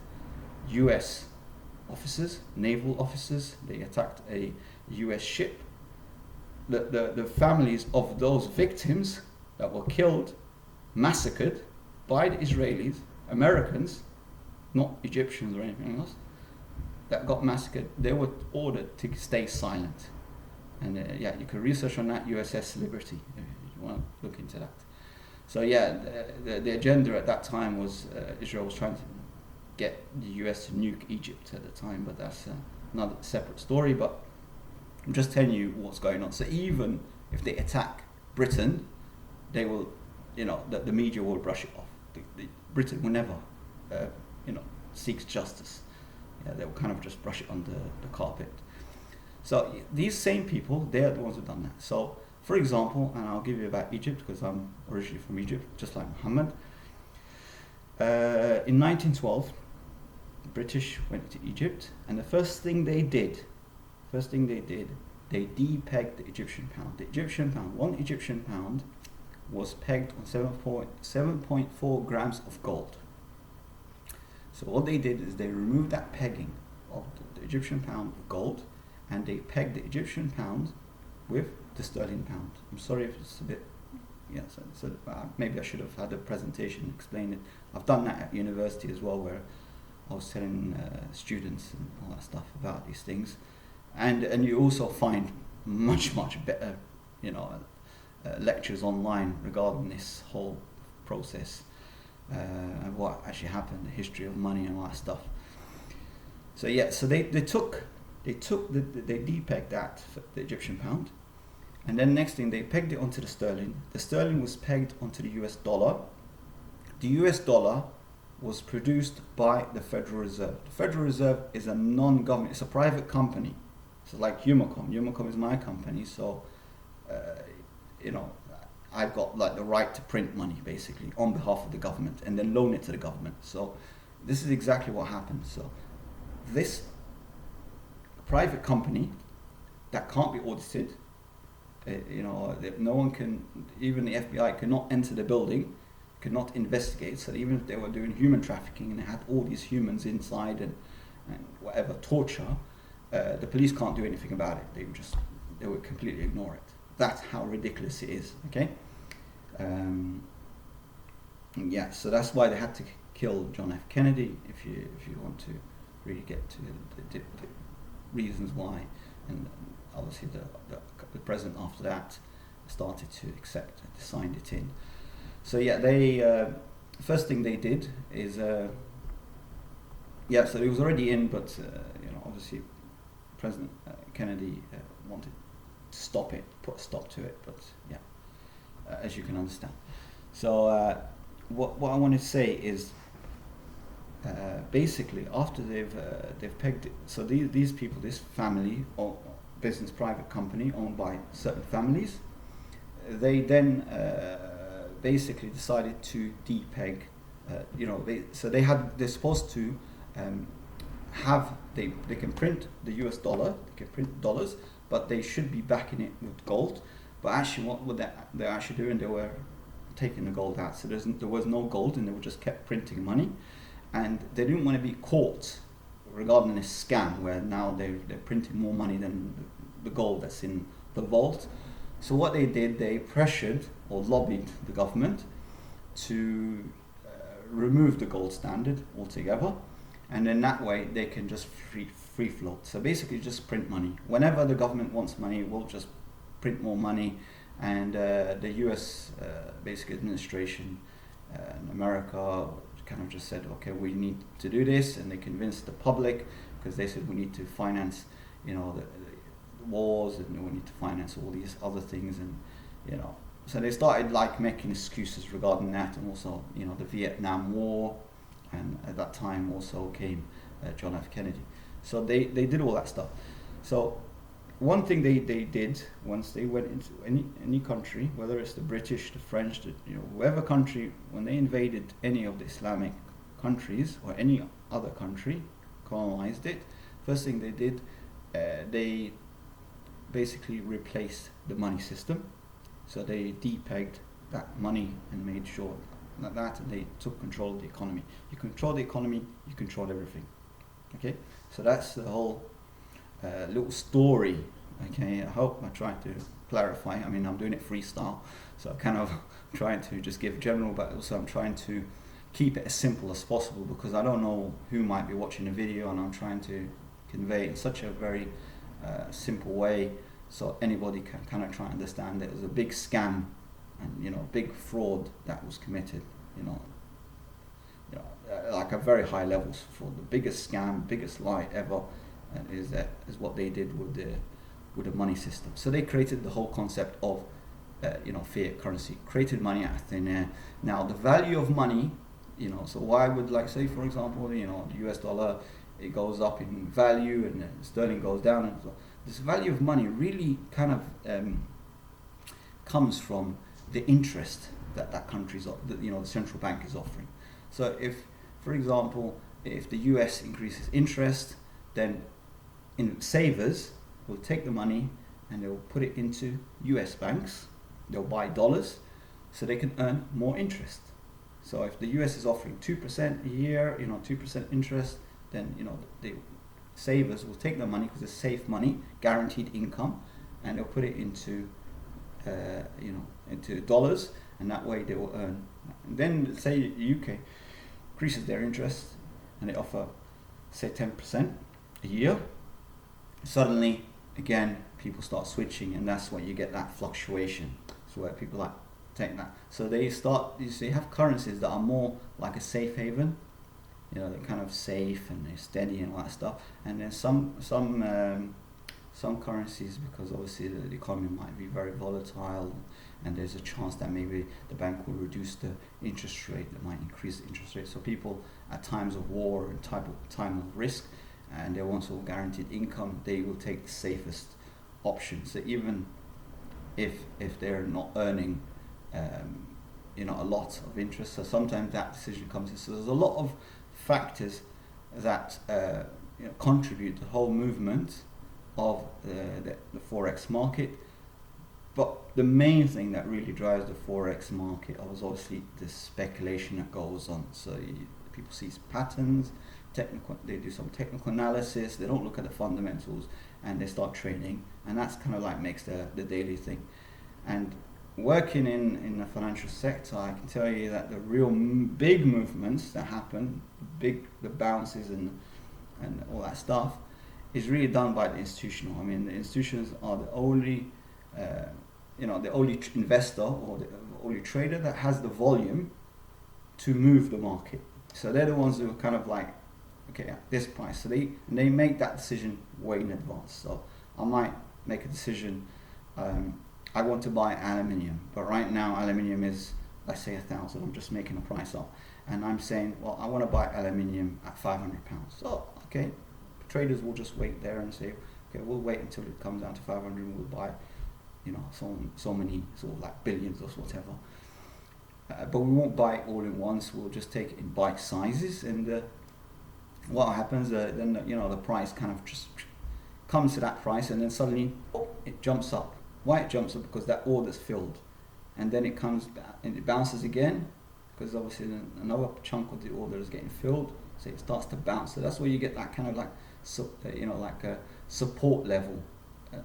US officers, naval officers, they attacked a US ship, the families of those victims that were killed, massacred by the Israelis, Americans, not Egyptians or anything else, that got massacred, they were ordered to stay silent. And you can research on that, USS Liberty, if you want to look into that. So the agenda at that time was Israel was trying to get the US to nuke Egypt at the time, but that's another separate story. But I'm just telling you what's going on. So even if they attack Britain, they will, the media will brush it off. Britain will never, seeks justice. They will kind of just brush it under the carpet. So these same people, they are the ones who've done that. So, for example, and I'll give you about Egypt because I'm originally from Egypt, just like Muhammad. In 1912, the British went to Egypt, and the first thing they did, they depegged the Egyptian pound. The Egyptian pound, one Egyptian pound, was pegged on 7.4 grams of gold. So what they did is they removed that pegging of the Egyptian pound of gold, and they pegged the Egyptian pound with the sterling pound. I'm sorry if it's a bit, maybe I should have had a presentation and explain it. I've done that at university as well, where I was telling students and all that stuff about these things, and you also find much better, lectures online regarding this whole process, and what actually happened, the history of money and all that stuff. So they depegged that, the Egyptian pound, and then next thing they pegged it onto the sterling. The sterling was pegged onto the US dollar. The US dollar was produced by the Federal Reserve. The Federal Reserve is a non-government, it's a private company. So like umicom. Umicom is my company, so I've got like the right to print money basically on behalf of the government and then loan it to the government. So this is exactly what happened. So this private company that can't be audited, no one can, even the FBI cannot enter the building, cannot investigate. So even if they were doing human trafficking and they had all these humans inside and whatever torture, the police can't do anything about it. They would completely ignore it. That's how ridiculous it is. Okay. So that's why they had to kill John F. Kennedy. If you want to really get to the reasons why, and obviously the president after that started to accept it, signed it in. So they first thing they did is so it was already in, but obviously President Kennedy wanted to stop it, put a stop to it, but as you can understand. So what I want to say is basically after they've pegged it, so these people, this family or business private company owned by certain families, they then basically decided to depeg. They're supposed to they can print the US dollar, they can print dollars, but they should be backing it with gold. But actually, what they're actually doing, they were taking the gold out. So there was no gold, and they were just kept printing money, and they didn't want to be caught regarding this scam where now they're printing more money than the gold that's in the vault. So what they did, they pressured or lobbied the government to remove the gold standard altogether, and then that way they can just free float. So basically just print money. Whenever the government wants money, we'll just print more money. And the US basic administration in America kind of just said, okay, we need to do this, and they convinced the public because they said we need to finance, you know, the wars, and we need to finance all these other things, and you know, so they started like making excuses regarding that, and also, you know, the Vietnam War, and at that time also came John F. Kennedy. So they did all that stuff. So one thing they did once they went into any country, whether it's the British, the French, you know, whoever country, when they invaded any of the Islamic countries or any other country, colonized it, first thing they did, they basically replaced the money system. So they depegged that money and made sure that and they took control of the economy. You control the economy, you control everything. Okay, so that's the whole little story. Okay, I hope I tried to clarify. I mean, I'm doing it freestyle, so I'm kind of trying to just give general, but also I'm trying to keep it as simple as possible, because I don't know who might be watching the video, and I'm trying to convey it in such a very simple way so anybody can kind of try and understand that it was a big scam and, you know, big fraud that was committed, you know, like at very high levels for the biggest scam, biggest lie ever, is what they did with the money system. So they created the whole concept of you know, fiat currency, created money out of thin air. Now the value of money, you know, so why would, like, say for example, you know, the US dollar, it goes up in value and sterling goes down, and so this value of money really kind of comes from the interest that country's, you know, the central bank is offering. So if, for example, if the US increases interest, then savers will take the money and they'll put it into US banks. They'll buy dollars so they can earn more interest. So if the US is offering 2% a year, you know, 2% interest, then, you know, the savers will take the money because it's safe money, guaranteed income, and they'll put it into, you know, into dollars, and that way they will earn. And then say the UK increases their interest and they offer, say, 10% a year. Suddenly, again, people start switching, and that's where you get that fluctuation. So where people like take that. So they start, you see, have currencies that are more like a safe haven. You know, they're kind of safe and they're steady and all that stuff. And then some currencies, because obviously the economy might be very volatile, and there's a chance that maybe the bank will reduce the interest rate, that might increase the interest rate. So people at times of war and time of risk, and they want sort of guaranteed income, they will take the safest option. So even if they're not earning you know, a lot of interest, so sometimes that decision comes in. So there's a lot of factors that you know, contribute to the whole movement of the forex market. But the main thing that really drives the forex market is obviously the speculation that goes on. So people see patterns, they do some technical analysis, they don't look at the fundamentals, and they start trading, and that's kind of like makes the daily thing. And working in the financial sector, I can tell you that the real big movements that happen, the bounces and all that stuff, is really done by the institutional. I mean, the institutions are the only, you know, the only investor or the only trader that has the volume to move the market. So they're the ones who are kind of like, okay, at this price. So they make that decision way in advance. So I might make a decision. I want to buy aluminium, but right now aluminium is, let's say, 1,000. I'm just making a price up, and I'm saying, well, I want to buy aluminium at £500. So okay, traders will just wait there and say, okay, we'll wait until it comes down to 500, and we'll buy, you know, so many sort of like billions or whatever. But we won't buy it all in once. We'll just take it in bite sizes, and what happens then, you know, the price kind of just comes to that price, and then suddenly it jumps up. Why it jumps up? Because that order's filled, and then it comes back and it bounces again, because obviously another chunk of the order is getting filled. So it starts to bounce. So that's where you get that kind of like, like a support level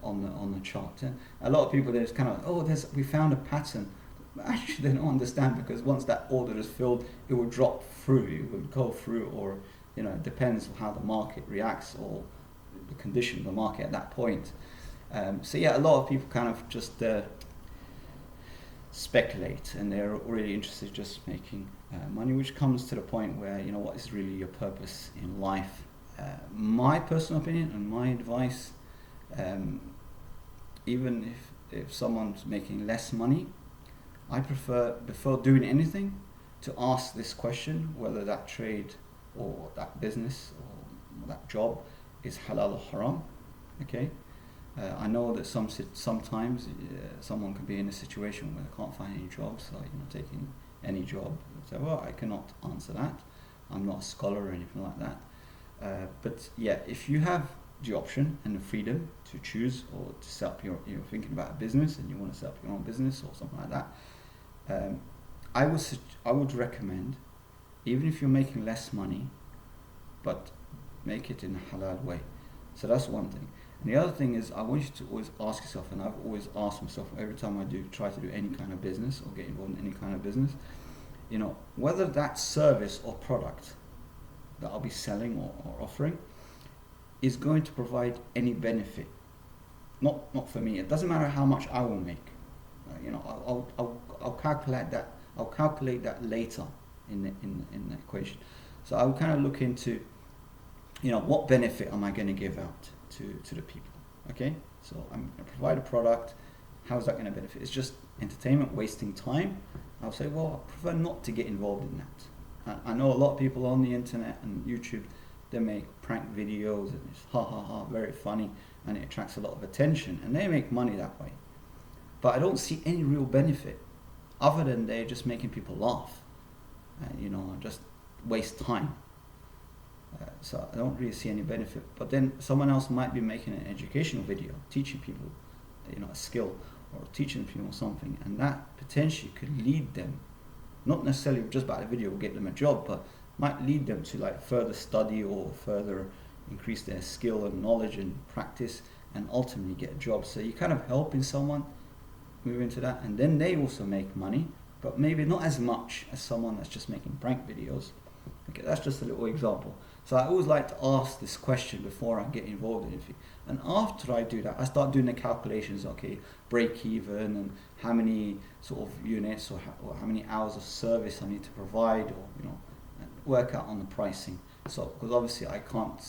on the chart. And a lot of people, they're just kind of, oh, we found a pattern. But actually, they don't understand, because once that order is filled, it will drop through. It will go through, or it depends on how the market reacts or the condition of the market at that point. So yeah, a lot of people kind of just speculate, and they're really interested in just making money, which comes to the point where, what is really your purpose in life? My personal opinion and my advice, even if someone's making less money, I prefer, before doing anything, to ask this question, whether that trade or that business or that job is halal or haram. Okay, I know that sometimes someone can be in a situation where they can't find any jobs, so taking any job. So, well, I cannot answer that. I'm not a scholar or anything like that. But yeah, if you have the option and the freedom to choose, or to set up you're thinking about a business and you want to set up your own business or something like that, I would recommend, even if you're making less money, but make it in a halal way. So that's one thing. And the other thing is, I want you to always ask yourself, and I've always asked myself every time I try to do any kind of business or get involved in any kind of business, whether that service or product that I'll be selling or offering is going to provide any benefit. Not for me. It doesn't matter how much I will make. I'll calculate that. I'll calculate that later in the equation. So I'll kind of look into, what benefit am I going to give out to the people? Okay, so I'm going to provide a product. How is that going to benefit? It's just entertainment, wasting time. I'll say, well, I prefer not to get involved in that. I know a lot of people on the internet and YouTube, they make prank videos and it's ha ha ha, very funny, and it attracts a lot of attention, and they make money that way. But I don't see any real benefit, other than they're just making people laugh, just waste time. So I don't really see any benefit. But then someone else might be making an educational video, teaching people, a skill, or teaching people something, and that potentially could lead them, not necessarily just by the video will get them a job, but might lead them to like further study or further increase their skill and knowledge and practice, and ultimately get a job. So you're kind of helping someone move into that, and then they also make money, but maybe not as much as someone that's just making prank videos. Okay, that's just a little example. So I always like to ask this question before I get involved in anything. And after I do that, I start doing the calculations, okay, break even, and how many sort of units or how many hours of service I need to provide, or, and work out on the pricing. So, because obviously I can't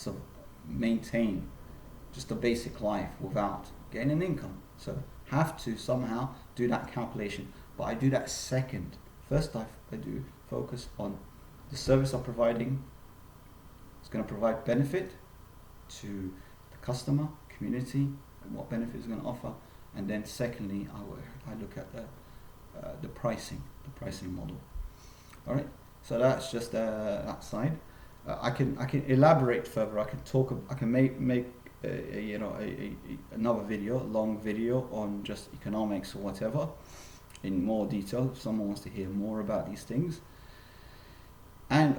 maintain just a basic life without getting an income. So have to somehow do that calculation. But I do that second. First I do focus on the service I'm providing. It's going to provide benefit to the customer, community, and what benefit it's going to offer. And then secondly, I look at the pricing model. All right. So that's just that side. I can elaborate further. I can make another video, a long video on just economics or whatever, in more detail if someone wants to hear more about these things.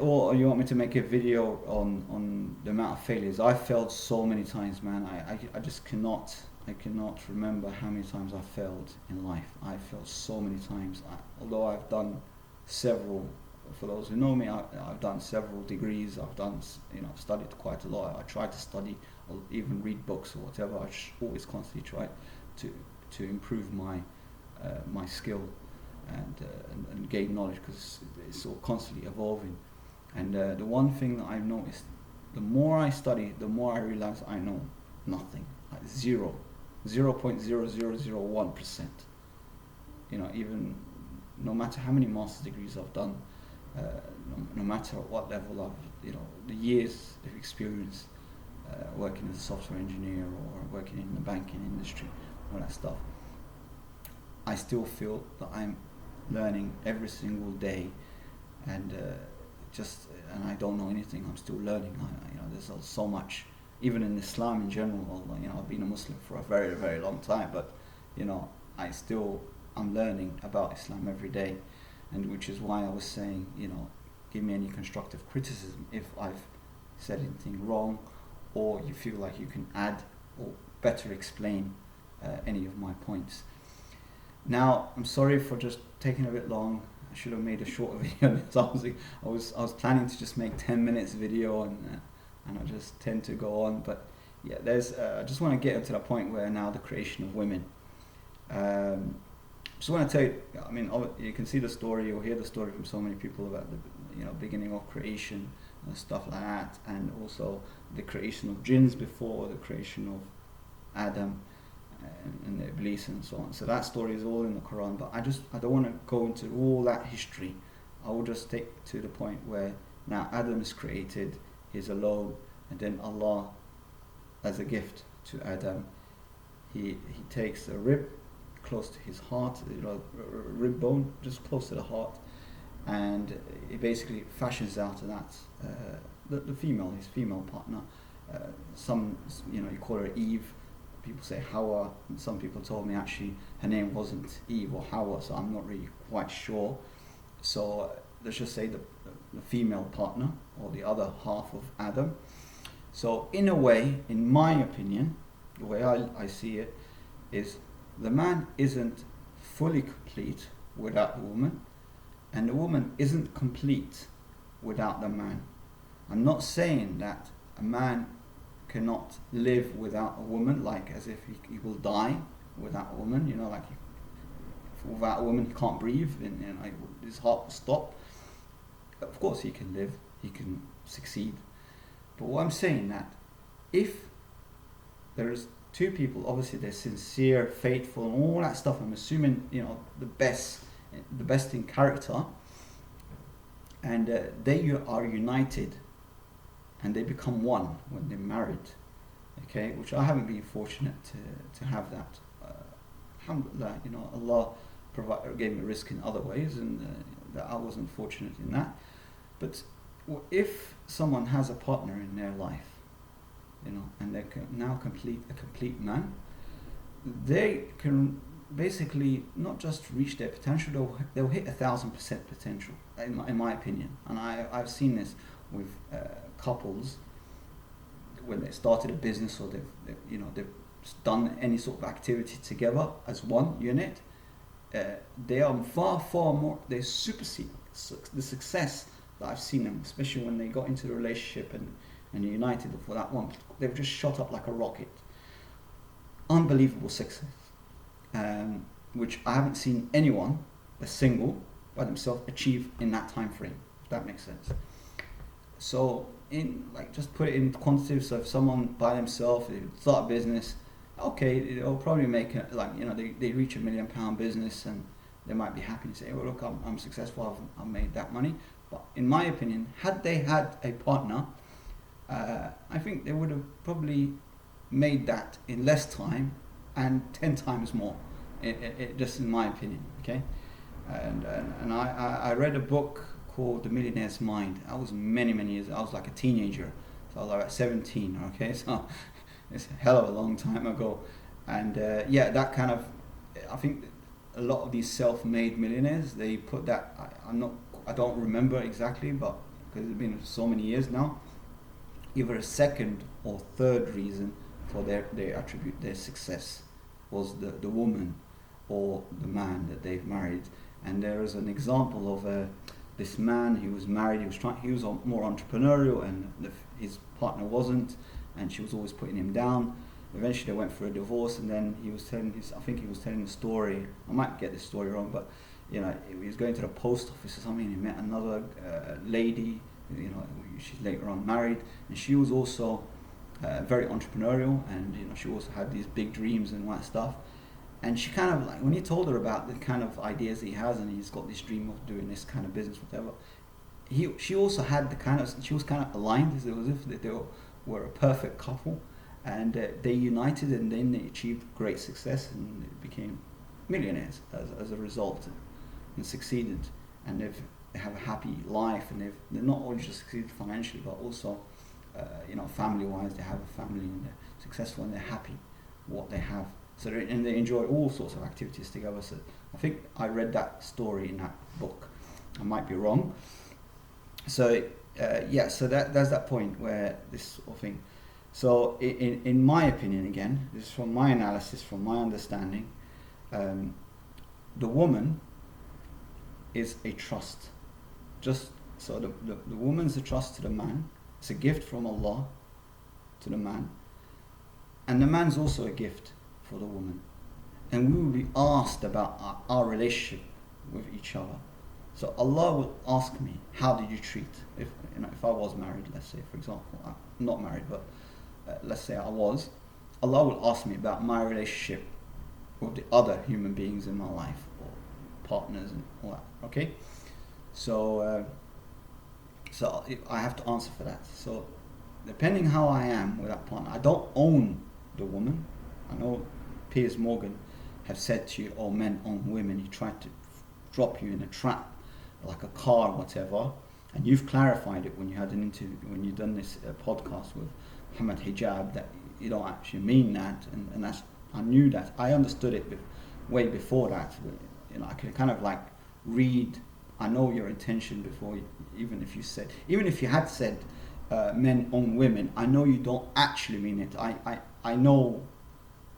Or you want me to make a video on the amount of failures. I've failed so many times, man. I just cannot remember how many times I've failed in life. I've failed so many times. Although I've done several, for those who know me, I've done several degrees. I've studied quite a lot. I try to study, or even read books or whatever. I always constantly try to improve my skill and gain knowledge, because it's all constantly evolving. And the one thing that I've noticed, the more I study, the more I realize I know nothing, like 0.0001%. Even no matter how many master's degrees I've done, no matter what level of, the years of experience working as a software engineer or working in the banking industry, all that stuff, I still feel that I'm learning every single day, and I don't know anything. I'm still learning. There's so much, even in Islam in general. I've been a Muslim for a very, very long time, but I'm learning about Islam every day, and which is why I was saying, give me any constructive criticism if I've said anything wrong, or you feel like you can add or better explain any of my points. Now, I'm sorry for just taking a bit long. I should have made a shorter video. I was planning to just make 10 minutes video, and I just tend to go on. But yeah, I just want to get to the point where now the creation of women. Just want to tell you, I mean, you can see the story or hear the story from so many people about the beginning of creation and stuff like that, and also the creation of jinns before the creation of Adam and the Iblis and so on. So that story is all in the Quran, but I don't want to go into all that history. I will just take to the point where now Adam is created, he's alone, and then Allah, as a gift to Adam, he takes a rib close to his heart, rib bone just close to the heart, and he basically fashions out of that the female, his female partner. Some you call her Eve. People say Hawa, and some people told me actually her name wasn't Eve or Hawa, so I'm not really quite sure. So let's just say the female partner, or the other half of Adam. So in a way, in my opinion, the way I see it is the man isn't fully complete without the woman, and the woman isn't complete without the man. I'm not saying that a man cannot live without a woman, like as if he will die without a woman, like without a woman he can't breathe, and like his heart will stop. Of course he can live, he can succeed. But what I'm saying, that if there's two people, obviously they're sincere, faithful, and all that stuff, I'm assuming the best in character, and they are united and they become one when they're married, okay, which I haven't been fortunate to have that. Alhamdulillah, Allah gave me risk in other ways, and that I wasn't fortunate in that. But if someone has a partner in their life, and they can now a complete man, they can basically not just reach their potential, they'll hit 1,000% potential, in my opinion. And I've seen this with couples when they started a business, or they've done any sort of activity together as one unit. They are far more, they supersede the success that I've seen them, especially when they got into the relationship and united for that one. They've just shot up like a rocket. Unbelievable success, which I haven't seen anyone, a single, by themselves, achieve in that time frame, if that makes sense. So, just put it in quantitative. So if someone by themselves, they start a business, okay, they'll probably make they reach £1 million business, and they might be happy to say, well, look, I'm successful, I've made that money. But in my opinion, had they had a partner, I think they would have probably made that in less time and 10 times more. It just in my opinion, okay. And I read a book called The Millionaire's Mind. I was many years. I was like a teenager, so I was like 17. Okay, so it's a hell of a long time ago. And that kind of, I think a lot of these self-made millionaires, they put that. I don't remember exactly, but because it's been so many years now, either a second or third reason for they attribute their success was the woman or the man that they've married. And there is an example of this man. He was married, he was more entrepreneurial, and his partner wasn't, and she was always putting him down. Eventually they went for a divorce, and then he was telling the story, I might get this story wrong, but he was going to the post office or something, and he met another lady, she's later on married, and she was also very entrepreneurial, and she also had these big dreams and all that stuff. And she kind of, like, when he told her about the kind of ideas he has, and he's got this dream of doing this kind of business, whatever, she also had she was kind of aligned, as if they were a perfect couple, and they united, and then they achieved great success, and they became millionaires as a result, and succeeded, and they have a happy life, and they're not only just succeeded financially, but also family-wise, they have a family, and they're successful, and they're happy what they have. So and they enjoy all sorts of activities together. So I think I read that story in that book. I might be wrong. So so there's that point where this sort of thing. So in my opinion, again, this is from my analysis, from my understanding, the woman is a trust. Just so the woman's a trust to the man. It's a gift from Allah to the man, and the man's also a gift for the woman. And we will be asked about our relationship with each other. So Allah will ask me, how did you treat? If I was married, let's say, for example, I'm not married, but let's say I was, Allah will ask me about my relationship with the other human beings in my life, or partners and all that. Okay, so I have to answer for that. So depending how I am with that partner, I don't own the woman. I know Piers Morgan have said to you, "Oh, men own women." He tried to drop you in a trap, like a car, whatever. And you've clarified it when you had an interview, when you done this podcast with Mohammadhijab, that you don't actually mean that, and that's, I knew that, I understood it way before that. I could kind of like read. I know your intention before, even if you had said men own women, I know you don't actually mean it. I know,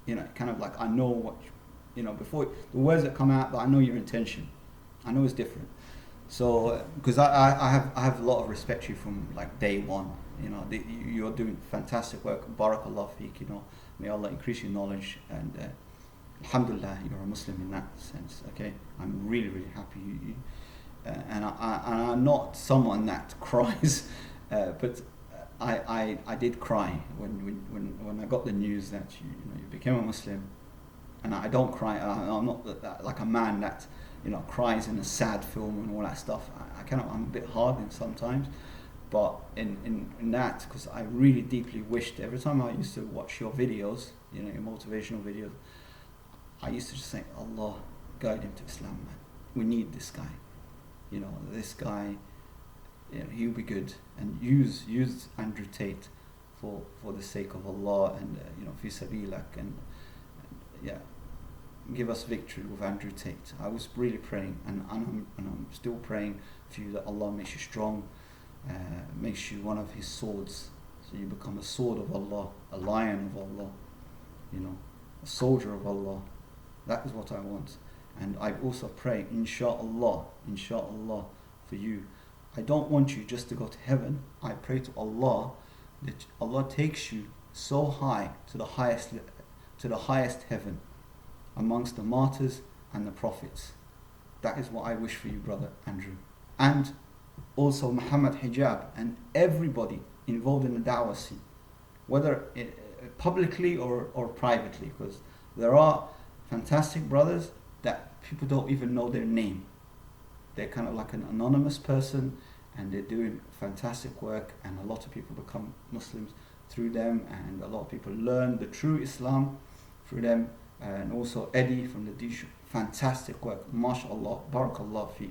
kind of like I know what before the words that come out, but I know your intention. I know it's different. So because I have a lot of respect for you from like day one. You're doing fantastic work. Barakallah feek. May Allah increase your knowledge, and alhamdulillah, you're a Muslim in that sense. Okay, I'm really, really happy and I'm not someone that cries, but I did cry when I got the news that you became a Muslim, and I don't cry. I'm not like a man that cries in a sad film and all that stuff. I'm a bit hard in sometimes, but in that, because I really deeply wished, every time I used to watch your videos, your motivational videos, I used to just think, Allah, guide him to Islam, man. We need this guy. This guy, he'll be good. And use Andrew Tate for the sake of Allah, and fi sabilillah, and give us victory with Andrew Tate. I was really praying, and I'm still praying for you, that Allah makes you strong, makes you one of His swords, so you become a sword of Allah, a lion of Allah, a soldier of Allah. That is what I want. And I also pray, Insha Allah, for you. I don't want you just to go to heaven. I pray to Allah that Allah takes you so high to the highest heaven, amongst the martyrs and the prophets. That is what I wish for you, brother Andrew. And also Mohammadhijab and everybody involved in the da'wah scene, whether publicly or privately, because there are fantastic brothers that people don't even know their name. They're kind of like an anonymous person, and they're doing fantastic work, and a lot of people become Muslims through them, and a lot of people learn the true Islam through them. And also Eddie from the Dish, fantastic work, mashallah, barakallah feek.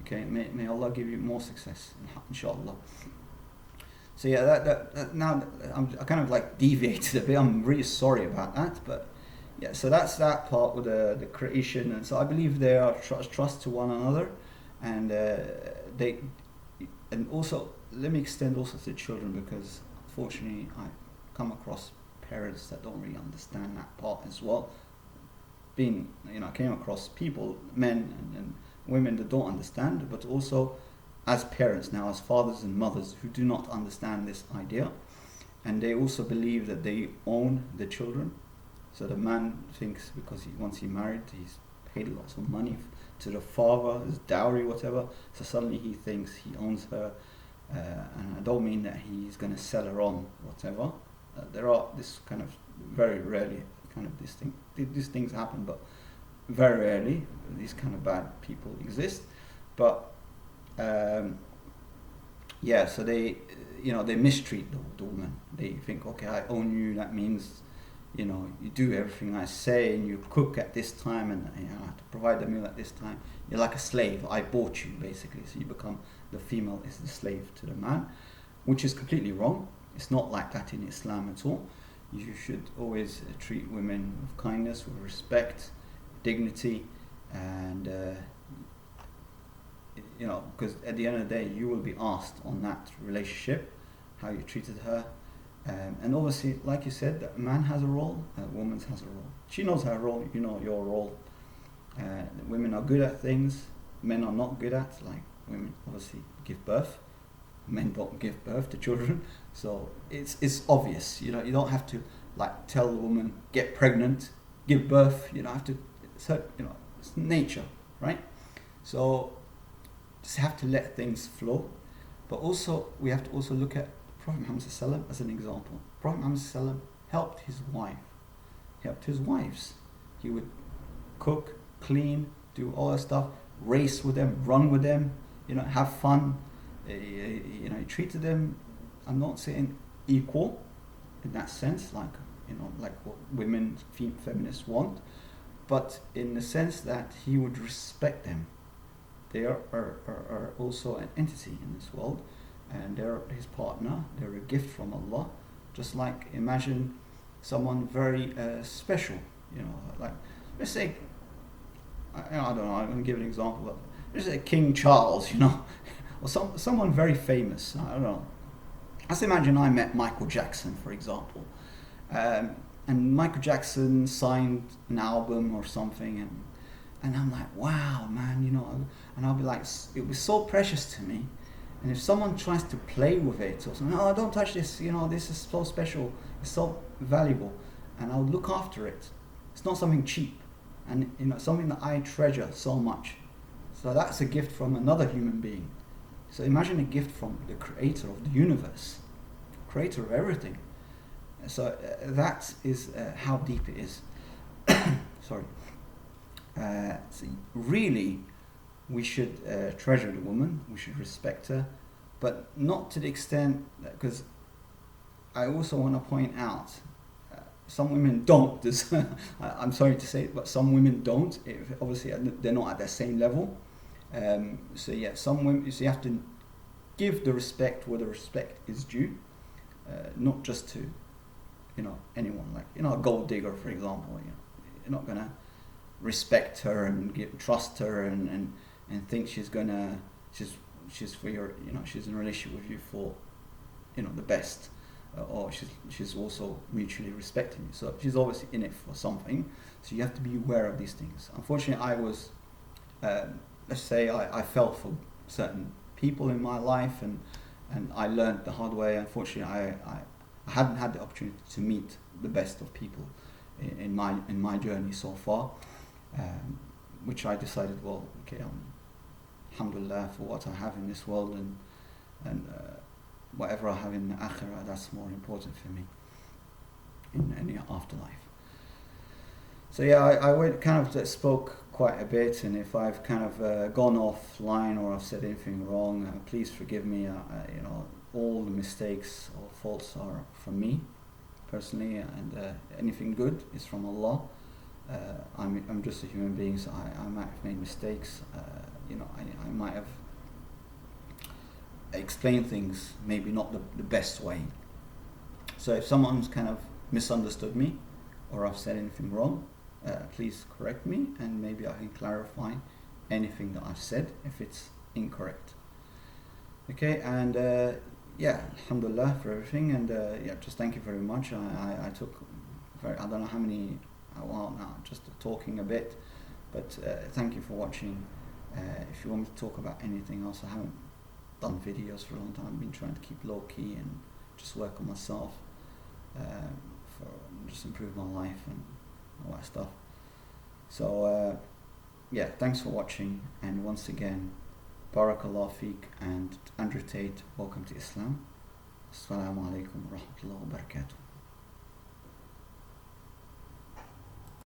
Okay, may Allah give you more success, inshallah. So that now I kind of like deviated a bit. I'm really sorry about that, but so that's that part with the creation. And so I believe they are trust to one another, and and also let me extend also to children, because unfortunately I come across parents that don't really understand that part as well. I came across people, men and women, that don't understand, but also as parents now, as fathers and mothers, who do not understand this idea, and they also believe that they own the children. So the man thinks, because once he's married, he's paid lots of money to the father, his dowry, whatever, so suddenly he thinks he owns her, and I don't mean that he's going to sell her on, whatever. There are this kind of very rarely kind of these things happen, but very rarely these kind of bad people exist. But so they they mistreat the woman. They think, okay, I own you, that means you do everything I say, and you cook at this time, and I have to provide the meal at this time. You're like a slave. I bought you, basically. So you become, the female is the slave to the man, which is completely wrong. It's not like that in Islam at all. You should always treat women with kindness, with respect, dignity, and you know, because at the end of the day, you will be asked on that relationship, how you treated her. And obviously, like you said, a man has a role, a woman has a role. She knows her role, you know your role. Women are good at things, men are not good at, like women obviously give birth, men don't give birth to children. So it's obvious, you know, you don't have to like tell the woman, get pregnant, give birth, you don't have to, you know, it's nature, right? So just have to let things flow. But also, we have to also look at Prophet Muhammad ﷺ as an example. Prophet Muhammad ﷺ helped his wife, helped his wives. He would cook, clean, do all that stuff, race with them, run with them, you know, have fun. You know, he treated them, I'm not saying equal in that sense, like, you know, like what women, feminists want, but in the sense that he would respect them. They are also an entity in this world, and they're his partner, they're a gift from Allah. Just like, imagine someone very special, you know, like, let's say, I don't know, I'm going to give an example, but let's say King Charles, you know, or someone very famous, I don't know. Let's imagine I met Michael Jackson, for example, and Michael Jackson signed an album or something, and I'm like, wow, man, you know, and I'll be like, it was so precious to me. And if someone tries to play with it or something, no, don't touch this, you know, this is so special, it's so valuable, and I'll look after it. It's not something cheap, and you know, something that I treasure so much. So that's a gift from another human being. So imagine a gift from the creator of the universe, creator of everything. So that is how deep it is. Sorry. So really, we should treasure the woman, we should respect her, but not to the extent that, because I also want to point out, some women don't, I'm sorry to say it, but some women don't, obviously they're not at the same level. So yeah, some women, so you have to give the respect where the respect is due, not just to, you know, anyone, like, you know, a gold digger, for example, you know, you're not gonna respect her and trust her and think she's for your, you know, she's in a relationship with you for, you know, the best, or she's also mutually respecting you. So she's obviously in it for something. So you have to be aware of these things. Unfortunately, I was, let's say, I fell for certain people in my life, and I learned the hard way. Unfortunately, I hadn't had the opportunity to meet the best of people in my journey so far, which I decided, well, okay, alhamdulillah for what I have in this world, and whatever I have in the akhirah, that's more important for me in any afterlife. So yeah, I kind of spoke quite a bit, and if I've kind of gone offline or I've said anything wrong, please forgive me. You know, all the mistakes or faults are from me personally, and anything good is from Allah. I'm just a human being, so I might have made mistakes. You know, I might have explained things maybe not the best way. So if someone's kind of misunderstood me, or I've said anything wrong, please correct me, and maybe I can clarify anything that I've said if it's incorrect. Okay, and yeah, alhamdulillah for everything, and yeah, just thank you very much. I took I don't know how many, well now, just talking a bit, but thank you for watching. If you want me to talk about anything else, I haven't done videos for a long time. I've been trying to keep low key and just work on myself, for just improve my life and all that stuff. So yeah, thanks for watching, and once again, Barakallah Feek and Andrew Tate, welcome to Islam. Assalamu alaikum wa rahmatullahi wa barakatuh.